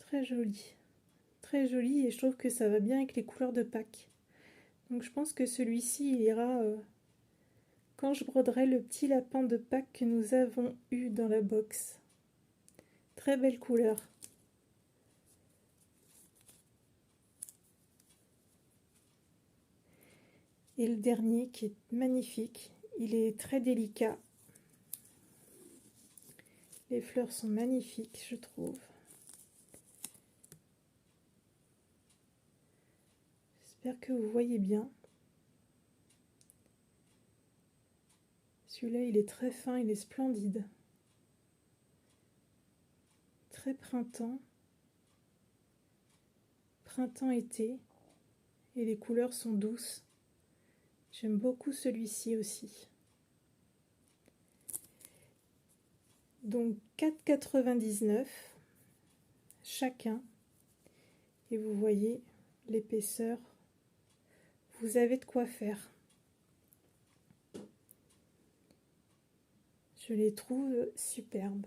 Très joli. Très joli et je trouve que ça va bien avec les couleurs de Pâques. Donc je pense que celui-ci il ira quand je broderai le petit lapin de Pâques que nous avons eu dans la box. Très belle couleur. Et le dernier qui est magnifique, il est très délicat. Les fleurs sont magnifiques, je trouve. J'espère que vous voyez bien. Celui-là, il est très fin, il est splendide. Très printemps. Printemps-été. Et les couleurs sont douces. J'aime beaucoup celui-ci aussi. Donc 4,99 € chacun. Et vous voyez l'épaisseur. Vous avez de quoi faire. Je les trouve superbes.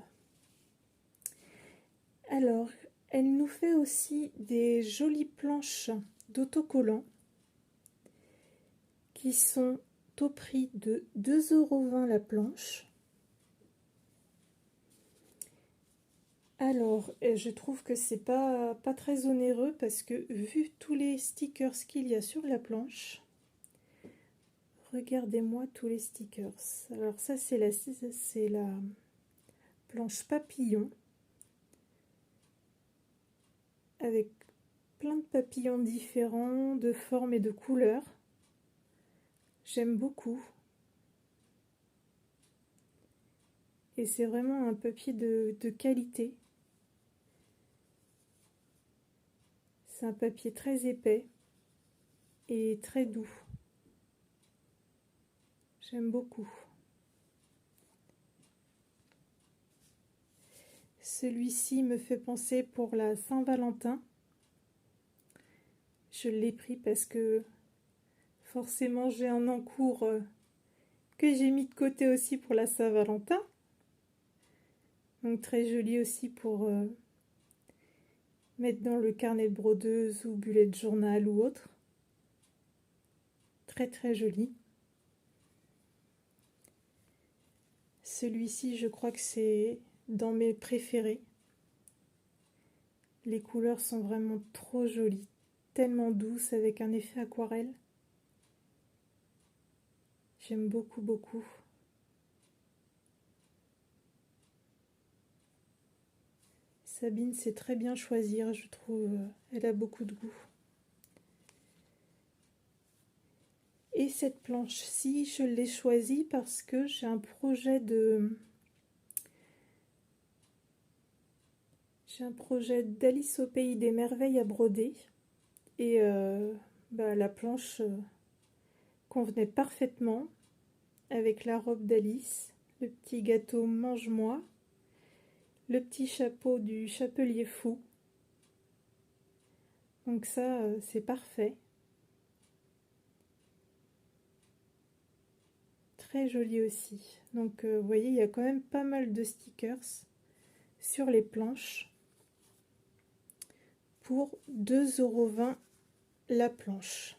Alors, elle nous fait aussi des jolies planches d'autocollants qui sont au prix de 2,20 € la planche. Alors, je trouve que c'est pas très onéreux parce que vu tous les stickers qu'il y a sur la planche, regardez-moi tous les stickers. Alors ça c'est la planche papillon avec plein de papillons différents, de formes et de couleurs. J'aime beaucoup. Et c'est vraiment un papier de qualité. C'est un papier très épais et très doux. J'aime beaucoup. Celui-ci me fait penser pour la Saint-Valentin. Je l'ai pris parce que forcément j'ai un encours que j'ai mis de côté aussi pour la Saint-Valentin. Donc très joli aussi pour mettre dans le carnet de brodeuse ou bullet journal ou autre. Très très joli. Celui-ci, je crois que c'est dans mes préférés. Les couleurs sont vraiment trop jolies, tellement douces avec un effet aquarelle. J'aime beaucoup beaucoup. Sabine sait très bien choisir, je trouve. Elle a beaucoup de goût. Et cette planche-ci, je l'ai choisie parce que j'ai un projet d'Alice au pays des merveilles à broder. Et la planche convenait parfaitement avec la robe d'Alice, le petit gâteau mange-moi, le petit chapeau du chapelier fou. Donc ça, c'est parfait. Très joli aussi. Donc vous voyez, il y a quand même pas mal de stickers sur les planches pour 2,20 € la planche.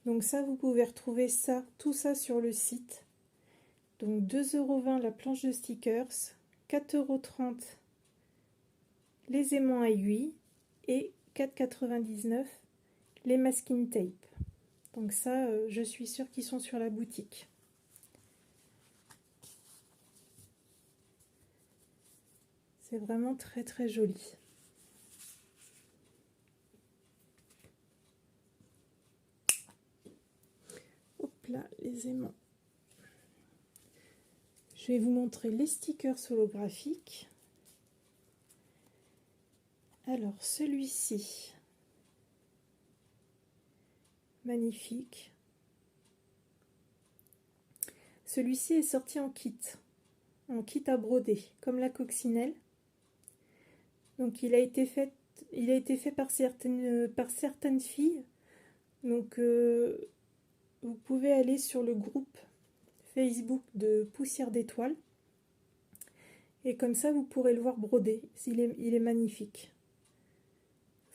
Donc ça, vous pouvez retrouver ça, tout ça sur le site. Donc 2,20 € la planche de stickers, 4,30 € les aimants à aiguille et 4,99 € les masking tape. Donc ça, je suis sûre qu'ils sont sur la boutique. C'est vraiment très très joli. Hop là, les aimants. Je vais vous montrer les stickers holographiques. Alors celui-ci, magnifique. Celui-ci est sorti en kit à broder, comme la coccinelle. Donc il a été fait par certaines filles. Donc vous pouvez aller sur le groupe Facebook de Poussière d'étoiles. Et comme ça, vous pourrez le voir broder. Il est magnifique.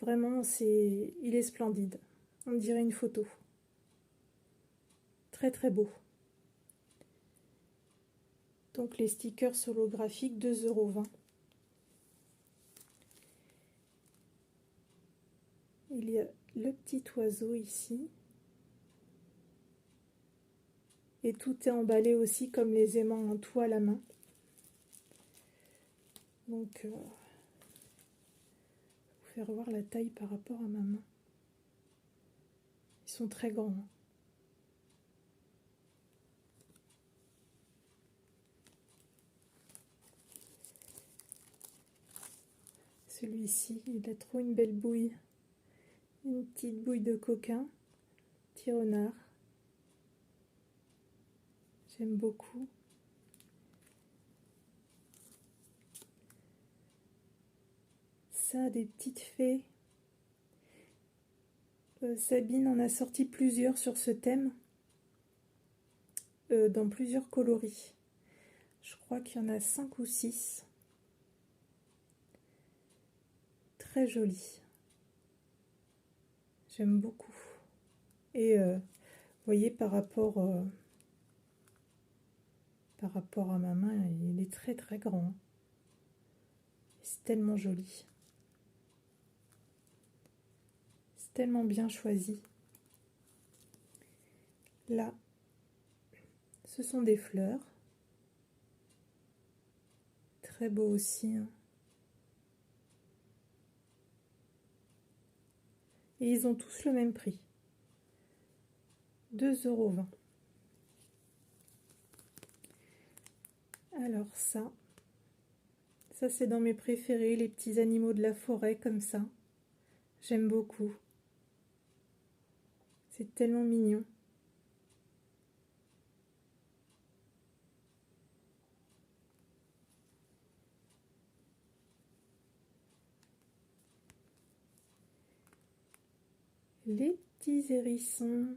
Vraiment, il est splendide. On dirait une photo. Très très beau. Donc les stickers holographiques, 2,20 €. Il y a le petit oiseau ici. Et tout est emballé aussi comme les aimants en toile à la main. Donc, je vais vous faire voir la taille par rapport à ma main. Ils sont très grands. Celui-ci, il a trop une belle bouille. Une petite bouille de coquin. Petit renard. J'aime beaucoup. Ça, des petites fées. Sabine en a sorti plusieurs sur ce thème. Dans plusieurs coloris. Je crois qu'il y en a 5 ou 6. Très joli. J'aime beaucoup. Et vous voyez, par rapport à ma main, il est très très grand. C'est tellement joli. C'est tellement bien choisi. Là, ce sont des fleurs. Très beau aussi. Et ils ont tous le même prix. 2,20 €. Alors ça c'est dans mes préférés, les petits animaux de la forêt comme ça. J'aime beaucoup. C'est tellement mignon. Les petits hérissons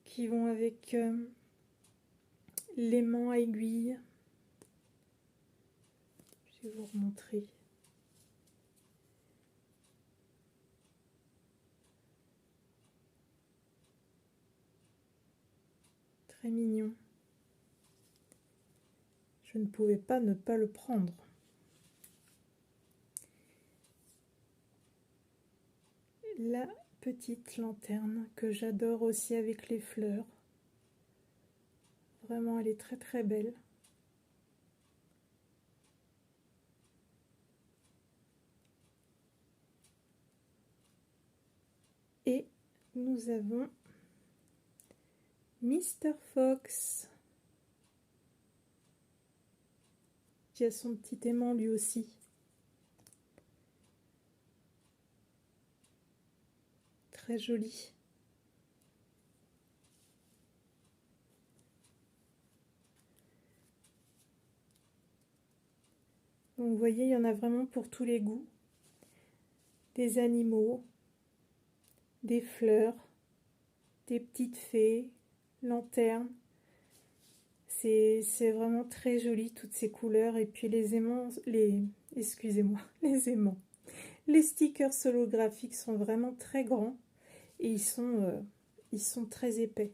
qui vont avec l'aimant à aiguille. Je vais vous remontrer. Très mignon. Je ne pouvais pas ne pas le prendre. La petite lanterne que j'adore aussi avec les fleurs. Vraiment, elle est très très belle. Et nous avons Mr. Fox qui a son petit aimant lui aussi. Très joli. Donc vous voyez, il y en a vraiment pour tous les goûts. Des animaux, des fleurs, des petites fées, lanternes. C'est vraiment très joli, toutes ces couleurs. Et puis les aimants, excusez-moi, les aimants. Les stickers holographiques sont vraiment très grands et ils sont très épais.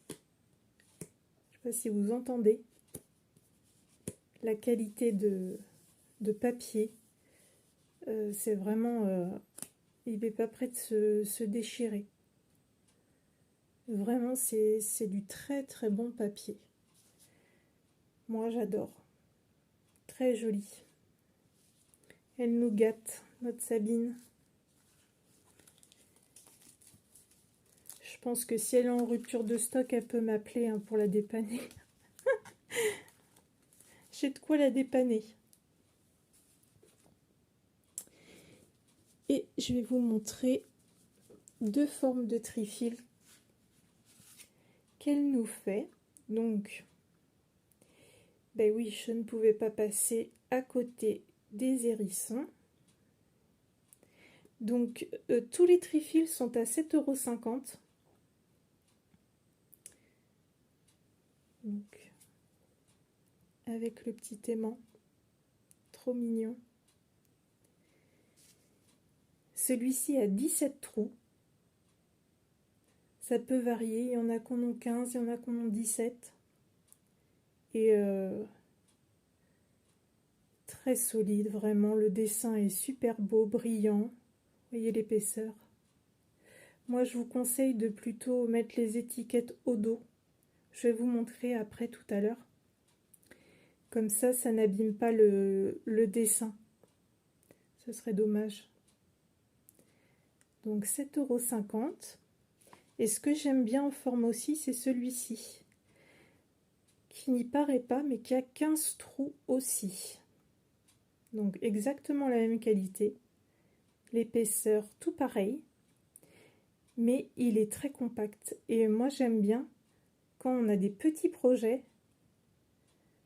Je ne sais pas si vous entendez la qualité de papier. C'est vraiment... il n'est pas prêt de se déchirer. Vraiment, c'est du très très bon papier. Moi, j'adore. Très joli. Elle nous gâte, notre Sabine. Je pense que si elle est en rupture de stock, elle peut m'appeler hein, pour la dépanner. J'ai de quoi la dépanner. Et je vais vous montrer deux formes de trifil qu'elle nous fait. Donc, ben oui, je ne pouvais pas passer à côté des hérissons. Donc, tous les trifils sont à 7,50 €. Donc, avec le petit aimant, trop mignon. Celui-ci a 17 trous. Ça peut varier, il y en a qu'on en 15, il y en a qu'on en 17. Et très solide, vraiment. Le dessin est super beau, brillant. Voyez l'épaisseur. Moi, je vous conseille de plutôt mettre les étiquettes au dos. Je vais vous montrer après tout à l'heure. Comme ça n'abîme pas le dessin. Ce serait dommage. Donc 7,50 €. Et ce que j'aime bien en forme aussi, c'est celui-ci. Qui n'y paraît pas, mais qui a 15 trous aussi. Donc exactement la même qualité. L'épaisseur, tout pareil. Mais il est très compact. Et moi, j'aime bien quand on a des petits projets,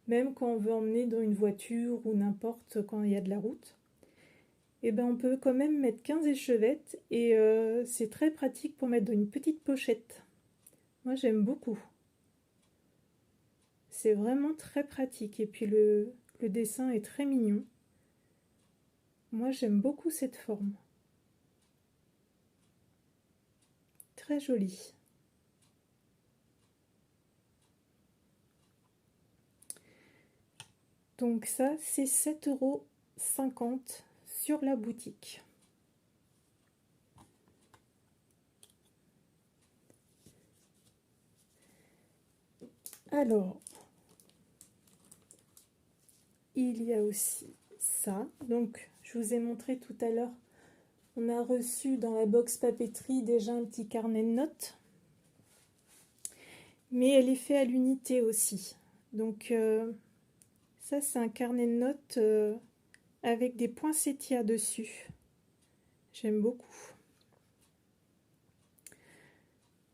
même quand on veut emmener dans une voiture ou n'importe, quand il y a de la route, et ben on peut quand même mettre 15 échevettes et c'est très pratique pour mettre dans une petite pochette. Moi, j'aime beaucoup. C'est vraiment très pratique. Et puis le dessin est très mignon. Moi, j'aime beaucoup cette forme. Très jolie. Donc ça, c'est 7,50 € sur la boutique. Alors, il y a aussi ça. Donc, je vous ai montré tout à l'heure, on a reçu dans la box papeterie déjà un petit carnet de notes. Mais elle est faite à l'unité aussi. Donc, ça, c'est un carnet de notes avec des poinsettias dessus. J'aime beaucoup.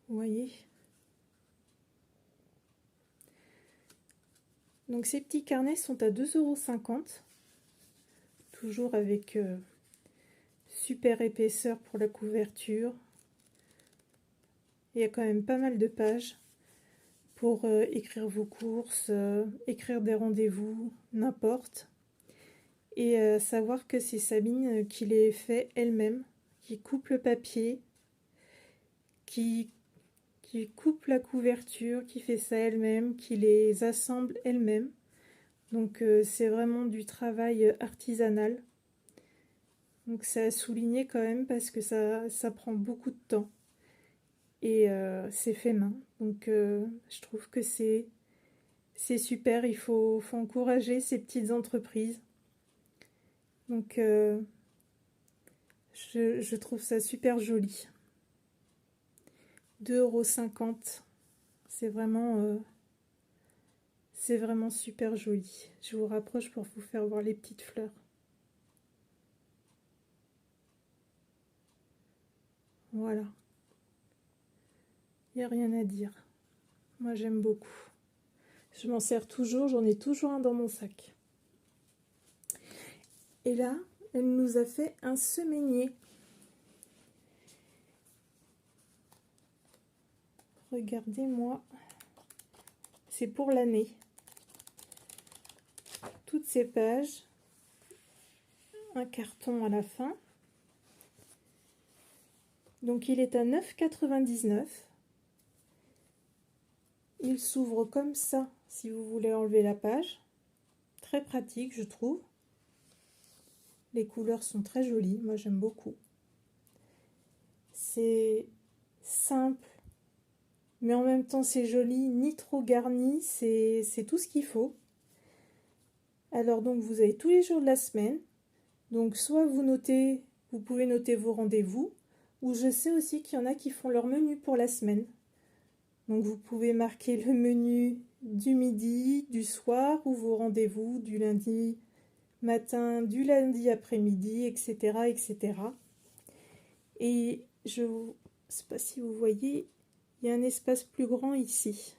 Vous voyez? Donc ces petits carnets sont à 2,50 €. Toujours avec super épaisseur pour la couverture. Il y a quand même pas mal de pages pour écrire vos courses, écrire des rendez-vous, n'importe. Et savoir que c'est Sabine qui les fait elle-même, qui coupe le papier, qui coupe la couverture, qui fait ça elle-même, qui les assemble elle-même. Donc c'est vraiment du travail artisanal. Donc c'est à souligner quand même parce que ça prend beaucoup de temps. Et c'est fait main. Donc je trouve que c'est super, il faut encourager ces petites entreprises. Donc je trouve ça super joli. 2,50 €. C'est vraiment super joli. Je vous rapproche pour vous faire voir les petites fleurs. Voilà. Il n'y a rien à dire. Moi, j'aime beaucoup. Je m'en sers toujours, j'en ai toujours un dans mon sac. Et là, elle nous a fait un semainier. Regardez-moi. c'est pour l'année. Toutes ces pages, un carton à la fin. Donc il est à 9,99 €. Il s'ouvre comme ça si vous voulez enlever la page. Très pratique, je trouve. Les couleurs sont très jolies, moi j'aime beaucoup. C'est simple, mais en même temps c'est joli, ni trop garni, c'est tout ce qu'il faut. Alors donc vous avez tous les jours de la semaine. Donc soit vous pouvez noter vos rendez-vous, ou je sais aussi qu'il y en a qui font leur menu pour la semaine. Donc vous pouvez marquer le menu du midi, du soir, ou vos rendez-vous du lundi matin, du lundi après-midi, etc., etc. Et je ne sais pas si vous voyez, il y a un espace plus grand ici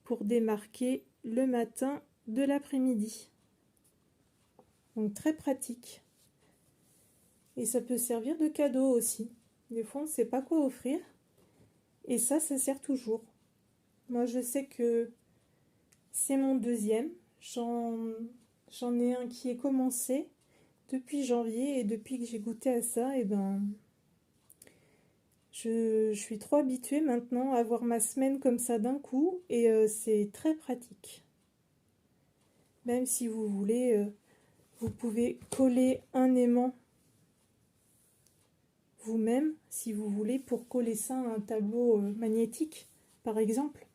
pour démarquer le matin de l'après-midi. Donc très pratique. Et ça peut servir de cadeau aussi. Des fois on ne sait pas quoi offrir. Et ça sert toujours. Moi je sais que c'est mon deuxième. J'en ai un qui est commencé depuis janvier, et depuis que j'ai goûté à ça, et ben je suis trop habituée maintenant à avoir ma semaine comme ça d'un coup, et c'est très pratique. Même si vous voulez, vous pouvez coller un aimant vous-même, si vous voulez, pour coller ça à un tableau magnétique, par exemple.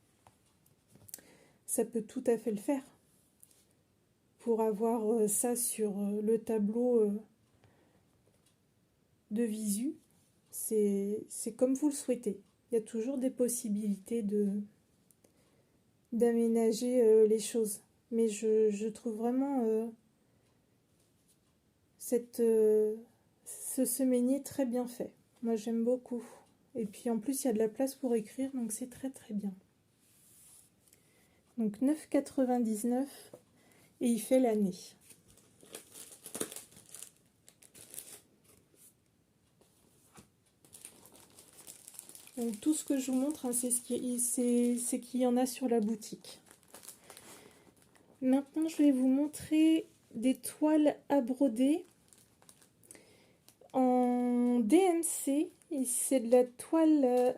Ça peut tout à fait le faire. Pour avoir ça sur le tableau de visu, c'est comme vous le souhaitez. Il y a toujours des possibilités d'aménager les choses. Mais je trouve vraiment ce semainier très bien fait. Moi j'aime beaucoup. Et puis en plus il y a de la place pour écrire, donc c'est très très bien. Donc 9,99 € et il fait l'année. Donc tout ce que je vous montre, hein, c'est qu'il y en a sur la boutique. Maintenant, je vais vous montrer des toiles à broder en DMC. C'est de la toile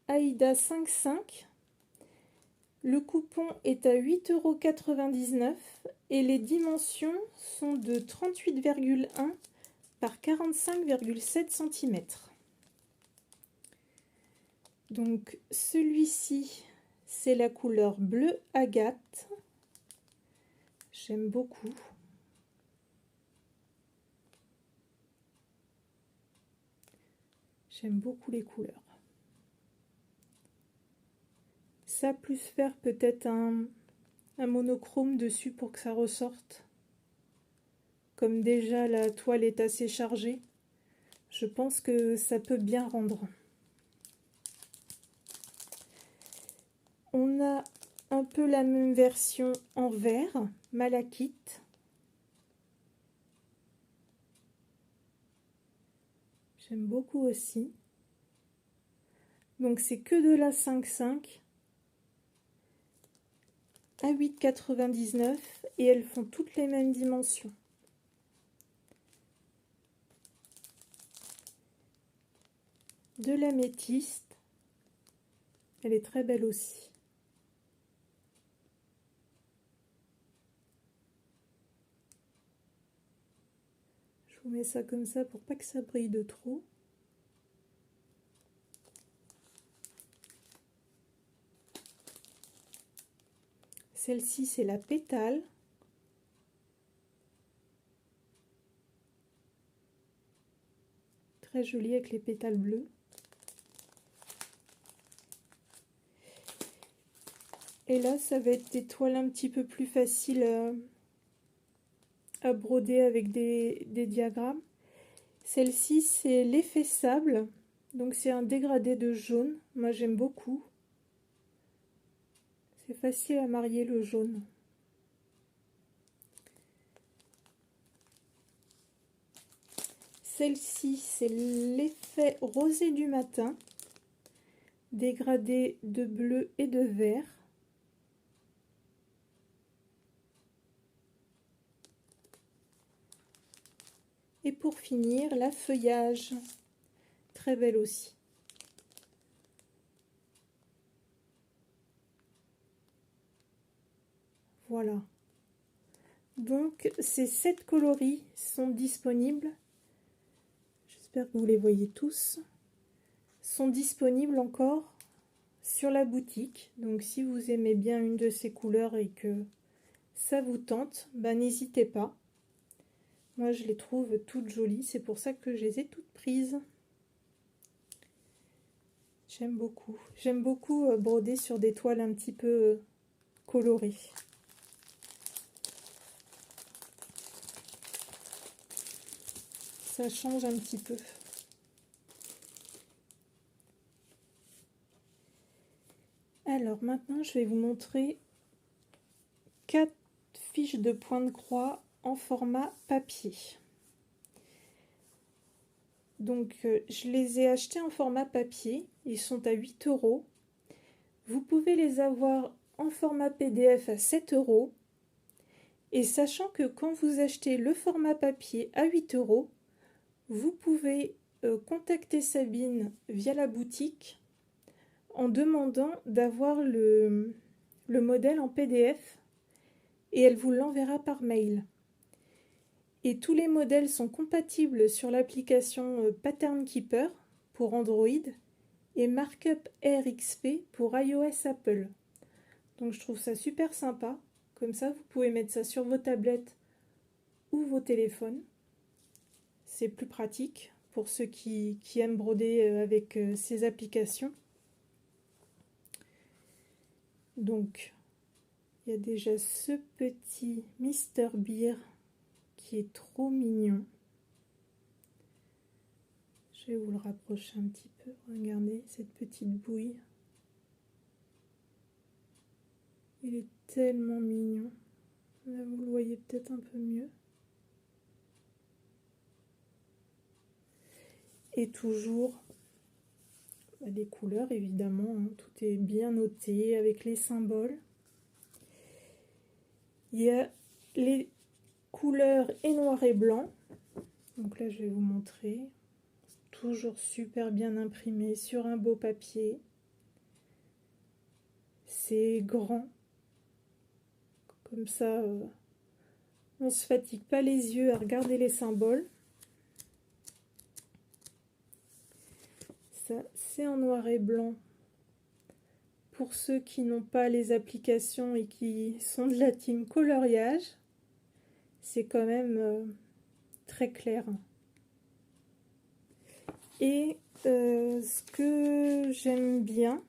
Aïda 5,5. Le coupon est à 8,99 € et les dimensions sont de 38,1 par 45,7 cm. Donc celui-ci, c'est la couleur bleu agate. J'aime beaucoup. J'aime beaucoup les couleurs. Ça, plus faire peut-être un monochrome dessus pour que ça ressorte. Comme déjà la toile est assez chargée, je pense que ça peut bien rendre. On a un peu la même version en vert, malachite. J'aime beaucoup aussi. Donc c'est que de la 5,5 à 8,99 et elles font toutes les mêmes dimensions. De l'améthyste, elle est très belle aussi. Je vous mets ça comme ça pour pas que ça brille de trop. Celle-ci, c'est la pétale. Très jolie avec les pétales bleus. Et là, ça va être des toiles un petit peu plus faciles à broder avec des diagrammes. Celle-ci, c'est l'effet sable. Donc c'est un dégradé de jaune. Moi, j'aime beaucoup. C'est facile à marier le jaune. Celle-ci, c'est l'effet rosé du matin, dégradé de bleu et de vert. Et pour finir, la feuillage, très belle aussi. Voilà. Donc ces 7 coloris sont disponibles. J'espère que vous les voyez tous. Sont disponibles encore sur la boutique. Donc si vous aimez bien une de ces couleurs et que ça vous tente, n'hésitez pas. Moi je les trouve toutes jolies, c'est pour ça que je les ai toutes prises. J'aime beaucoup. J'aime beaucoup broder sur des toiles un petit peu colorées. Ça change un petit peu. Alors maintenant, je vais vous montrer 4 fiches de point de croix en format papier. Donc je les ai achetés en format papier, ils sont à 8 €. Vous pouvez les avoir en format PDF à 7 €. Et sachant que quand vous achetez le format papier à 8 €, vous pouvez contacter Sabine via la boutique en demandant d'avoir le modèle en PDF et elle vous l'enverra par mail. Et tous les modèles sont compatibles sur l'application Pattern Keeper pour Android et Markup RXP pour iOS Apple. Donc je trouve ça super sympa. Comme ça, vous pouvez mettre ça sur vos tablettes ou vos téléphones. C'est plus pratique pour ceux qui aiment broder avec ces applications. Donc, il y a déjà ce petit Mr Beer qui est trop mignon. Je vais vous le rapprocher un petit peu. Regardez cette petite bouille. Il est tellement mignon. Là, vous le voyez peut-être un peu mieux. Et toujours les couleurs, évidemment. Hein, tout est bien noté avec les symboles. Il y a les couleurs et noir et blanc. Donc là, je vais vous montrer. Toujours super bien imprimé sur un beau papier. C'est grand. Comme ça, on ne se fatigue pas les yeux à regarder les symboles. Ça, c'est en noir et blanc. Pour ceux qui n'ont pas les applications et qui sont de la team coloriage, c'est quand même très clair. Et ce que j'aime bien,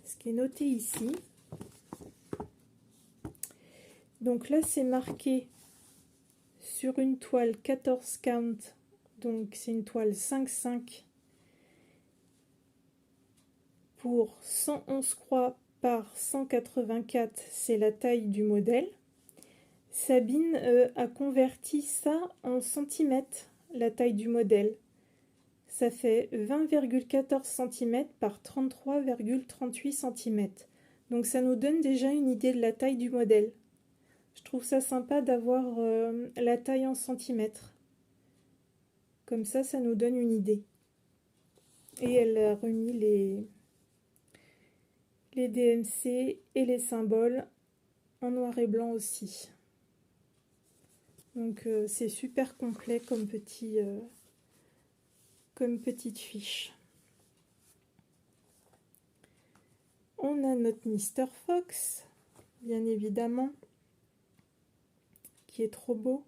ce qui est noté ici, donc là c'est marqué sur une toile 14 count, donc c'est une toile 5,5 pour 111 croix par 184, c'est la taille du modèle. Sabine a converti ça en centimètres, la taille du modèle. Ça fait 20,14 cm par 33,38 cm. Donc ça nous donne déjà une idée de la taille du modèle. Je trouve ça sympa d'avoir la taille en centimètres. Comme ça nous donne une idée. Et elle a remis les DMC et les symboles en noir et blanc aussi. Donc c'est super complet comme petite fiche. On a notre Mr Fox, bien évidemment, qui est trop beau.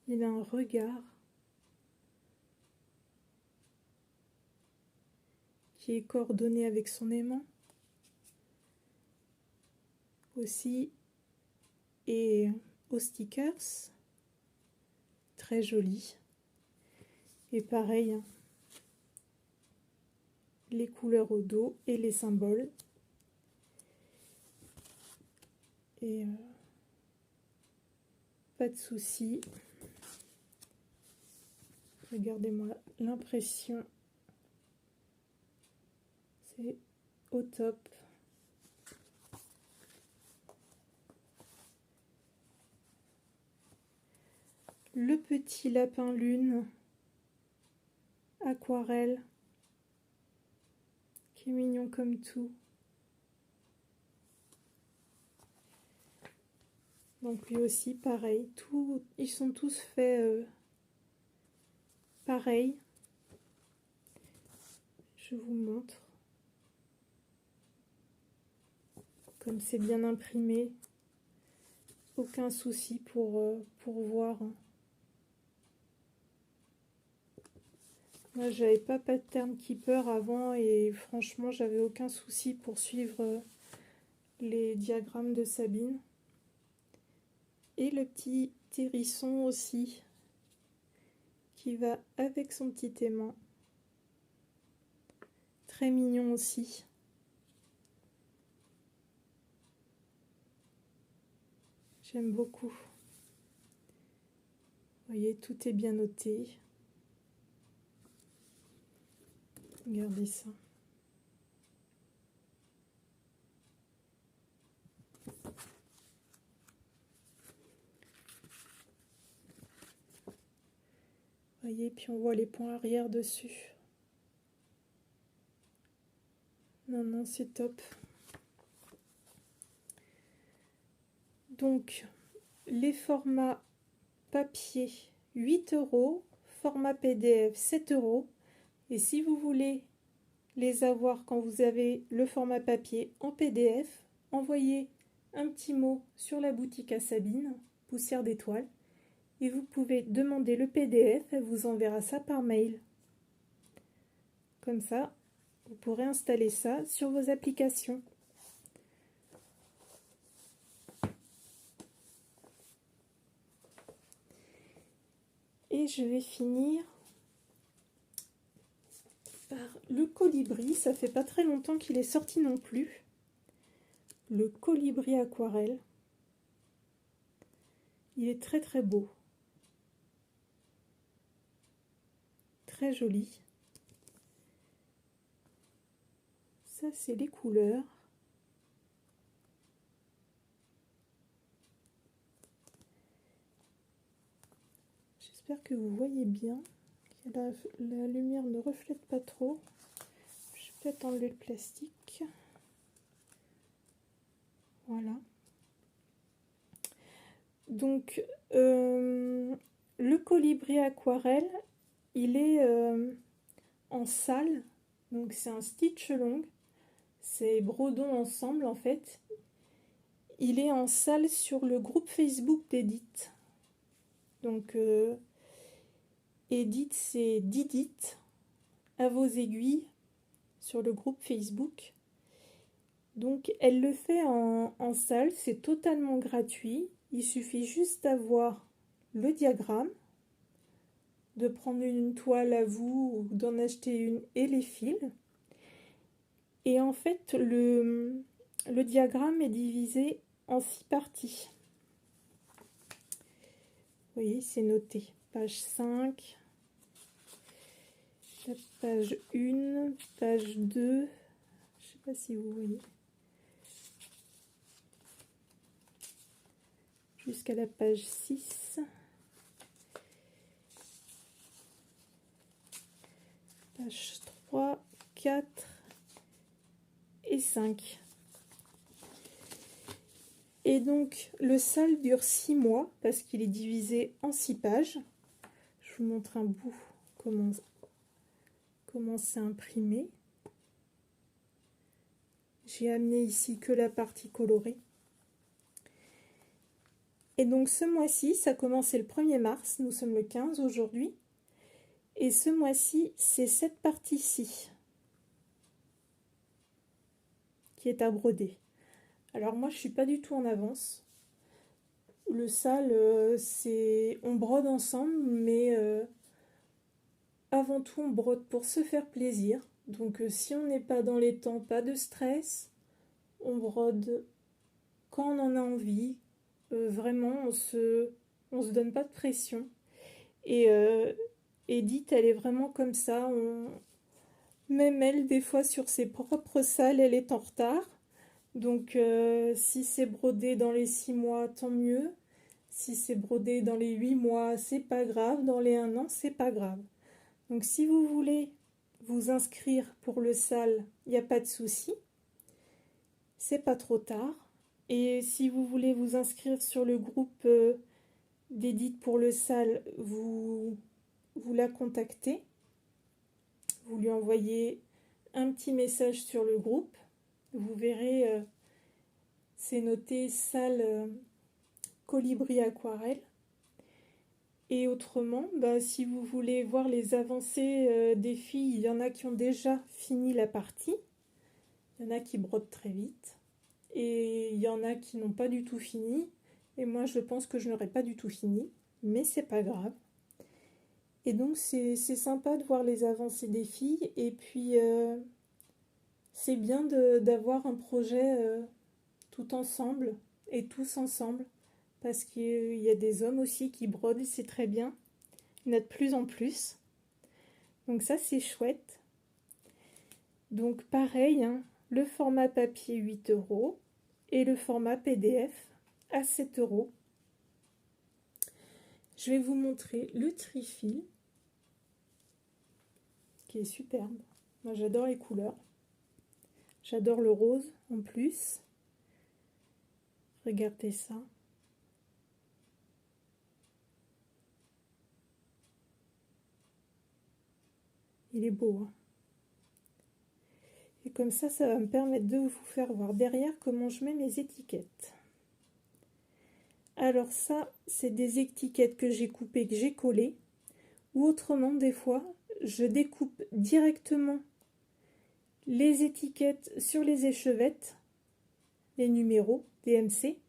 Il a un regard qui est coordonné avec son aimant aussi, et aux stickers, très joli. Et pareil, les couleurs au dos et les symboles. Et pas de souci. Regardez-moi l'impression. C'est au top. le petit lapin lune aquarelle qui est mignon comme tout. Donc lui aussi pareil, ils sont tous faits pareil. Je vous montre. Comme c'est bien imprimé, aucun souci pour voir. Moi j'avais pas Pattern Keeper avant et franchement j'avais aucun souci pour suivre les diagrammes de Sabine. Et le petit hérisson aussi qui va avec son petit aimant. Très mignon aussi. J'aime beaucoup. Vous voyez, tout est bien noté. Regardez ça. Vous voyez, puis on voit les points arrière dessus. Non, non, c'est top. Donc, les formats papier 8 €, format PDF 7 €. Et si vous voulez les avoir quand vous avez le format papier en PDF, envoyez un petit mot sur la boutique à Sabine, Poussière d'étoiles, et vous pouvez demander le PDF, elle vous enverra ça par mail. Comme ça, vous pourrez installer ça sur vos applications. Et je vais finir par le colibri. Ça fait pas très longtemps qu'il est sorti non plus. Le colibri aquarelle. Il est très très beau. Très joli. Ça, c'est les couleurs. J'espère que vous voyez bien. La lumière ne reflète pas trop. Je vais peut-être enlever le plastique. Voilà. Donc, le colibri aquarelle, il est en salle. Donc, c'est un stitch long. C'est brodons ensemble, en fait. Il est en salle sur le groupe Facebook d'Edith. Donc, Edith, c'est Didit, à vos aiguilles, sur le groupe Facebook. Donc, elle le fait en salle, c'est totalement gratuit. Il suffit juste d'avoir le diagramme, de prendre une toile à vous ou d'en acheter une et les fils. Et en fait, le diagramme est divisé en 6 parties. Vous voyez, c'est noté. Page 5, la page 1, page 2, je ne sais pas si vous voyez. Jusqu'à la page 6. Page 3, 4 et 5. Et donc, le sale dure 6 mois parce qu'il est divisé en 6 pages. Je vous montre un bout comment c'est imprimé. J'ai amené ici que la partie colorée. Et donc ce mois-ci, ça a commencé le 1er mars, nous sommes le 15 aujourd'hui. Et ce mois-ci, c'est cette partie-ci qui est à broder. Alors moi, je suis pas du tout en avance. Le sale, on brode ensemble, mais avant tout, on brode pour se faire plaisir. Donc si on n'est pas dans les temps, pas de stress. On brode quand on en a envie. Vraiment, on se donne pas de pression. Et Edith, elle est vraiment comme ça. Même elle, des fois, sur ses propres salles, elle est en retard. Donc, si c'est brodé dans les 6 mois, tant mieux. Si c'est brodé dans les 8 mois, c'est pas grave. Dans les 1 an, c'est pas grave. Donc si vous voulez vous inscrire pour le SAL, il n'y a pas de souci. C'est pas trop tard. Et si vous voulez vous inscrire sur le groupe d'Edith pour le SAL, vous la contactez. Vous lui envoyez un petit message sur le groupe. Vous verrez, c'est noté SAL Colibri Aquarelle. Et autrement, si vous voulez voir les avancées des filles, il y en a qui ont déjà fini la partie. Il y en a qui brodent très vite. Et il y en a qui n'ont pas du tout fini. Et moi, je pense que je n'aurai pas du tout fini. Mais c'est pas grave. Et donc, c'est sympa de voir les avancées des filles. Et puis, c'est bien d'avoir un projet tout ensemble et tous ensemble. Parce qu'il y a des hommes aussi qui brodent, c'est très bien. Il y en a de plus en plus. Donc ça, c'est chouette. Donc pareil, hein, le format papier 8 € et le format PDF à 7 €. Je vais vous montrer le trifil qui est superbe. Moi, j'adore les couleurs. J'adore le rose en plus. Regardez ça. Il est beau, hein. Et comme ça va me permettre de vous faire voir derrière comment je mets mes étiquettes. Alors ça, c'est des étiquettes que j'ai coupées, que j'ai collées. Ou autrement, des fois, je découpe directement les étiquettes sur les échevettes, les numéros, DMC,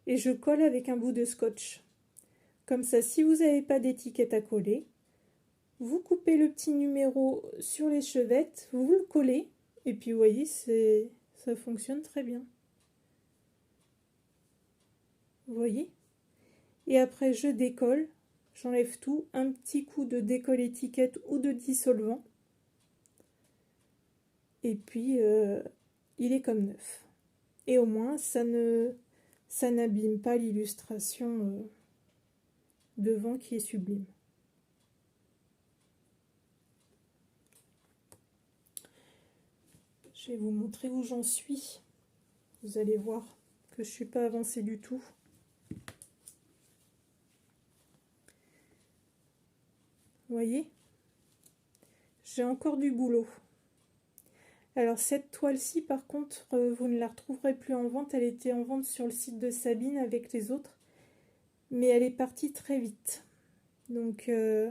et je colle avec un bout de scotch. Comme ça, si vous n'avez pas d'étiquette à coller, vous coupez le petit numéro sur l'échevette, vous le collez, et puis vous voyez, ça fonctionne très bien. Vous voyez? Et après, je décolle, j'enlève tout, un petit coup de décolle étiquette ou de dissolvant. Et puis, il est comme neuf. Et au moins, ça n'abîme pas l'illustration devant qui est sublime. Je vais vous montrer où j'en suis. Vous allez voir que je ne suis pas avancée du tout. Vous voyez? J'ai encore du boulot. Alors cette toile-ci, par contre, vous ne la retrouverez plus en vente. Elle était en vente sur le site de Sabine avec les autres. Mais elle est partie très vite. Donc, je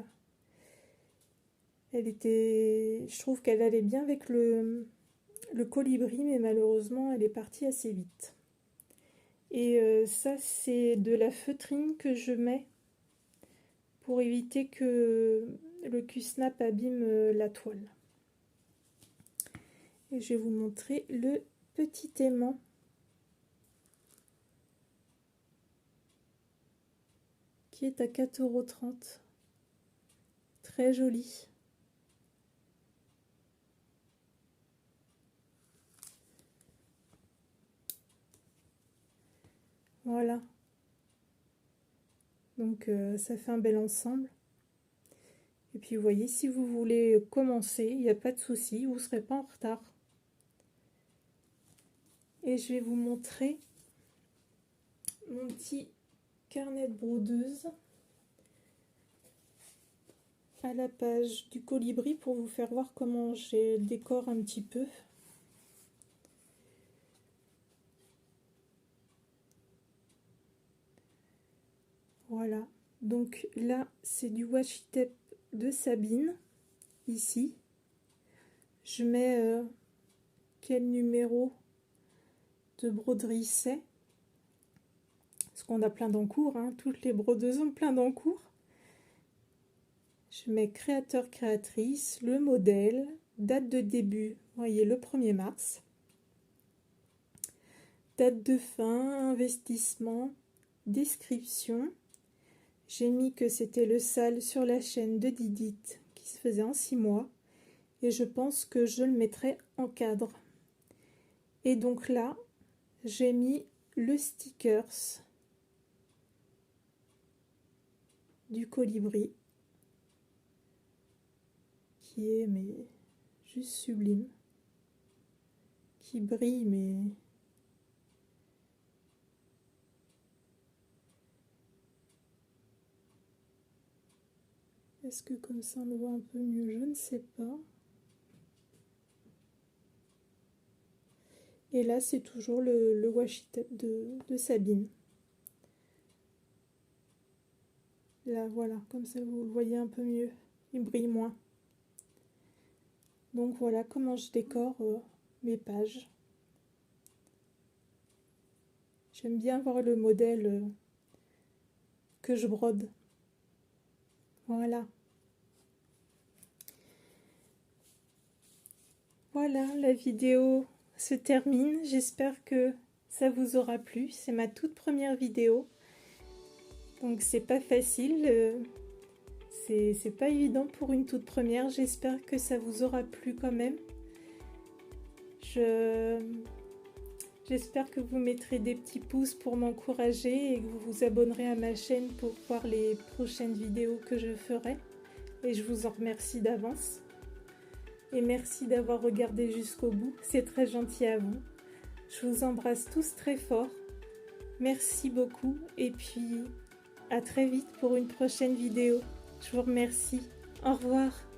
trouve qu'elle allait bien avec le colibri, mais malheureusement, elle est partie assez vite. Et ça, c'est de la feutrine que je mets pour éviter que le Q-snap abîme la toile. Et je vais vous montrer le petit aimant qui est à 4,30 €. Très joli. Voilà. Donc ça fait un bel ensemble. Et puis vous voyez, si vous voulez commencer, il n'y a pas de souci, vous ne serez pas en retard. Et je vais vous montrer mon petit carnet de brodeuse à la page du colibri pour vous faire voir comment je décore un petit peu. Voilà, donc là c'est du washi tape de Sabine, ici. Je mets quel numéro de broderie c'est, parce qu'on a plein d'encours, hein, toutes les brodeuses ont plein d'encours. Je mets créateur, créatrice, le modèle, date de début, vous voyez le 1er mars. Date de fin, investissement, description. J'ai mis que c'était le SAL sur la chaîne de Didit qui se faisait en 6 mois. Et je pense que je le mettrai en cadre. Et donc là, j'ai mis le stickers du colibri qui est mais juste sublime, qui brille mais est-ce que comme ça on le voit un peu mieux? Je ne sais pas. Et là c'est toujours le washi-tape de Sabine. Là voilà, comme ça vous le voyez un peu mieux, il brille moins. Donc voilà comment je décore mes pages. J'aime bien voir le modèle que je brode. Voilà. Voilà, la vidéo se termine. J'espère que ça vous aura plu. C'est ma toute première vidéo. Donc c'est pas facile. C'est pas évident pour une toute première. J'espère que ça vous aura plu quand même. J'espère que vous mettrez des petits pouces pour m'encourager et que vous vous abonnerez à ma chaîne pour voir les prochaines vidéos que je ferai. Et je vous en remercie d'avance. Et merci d'avoir regardé jusqu'au bout. C'est très gentil à vous. Je vous embrasse tous très fort. Merci beaucoup et puis à très vite pour une prochaine vidéo. Je vous remercie. Au revoir.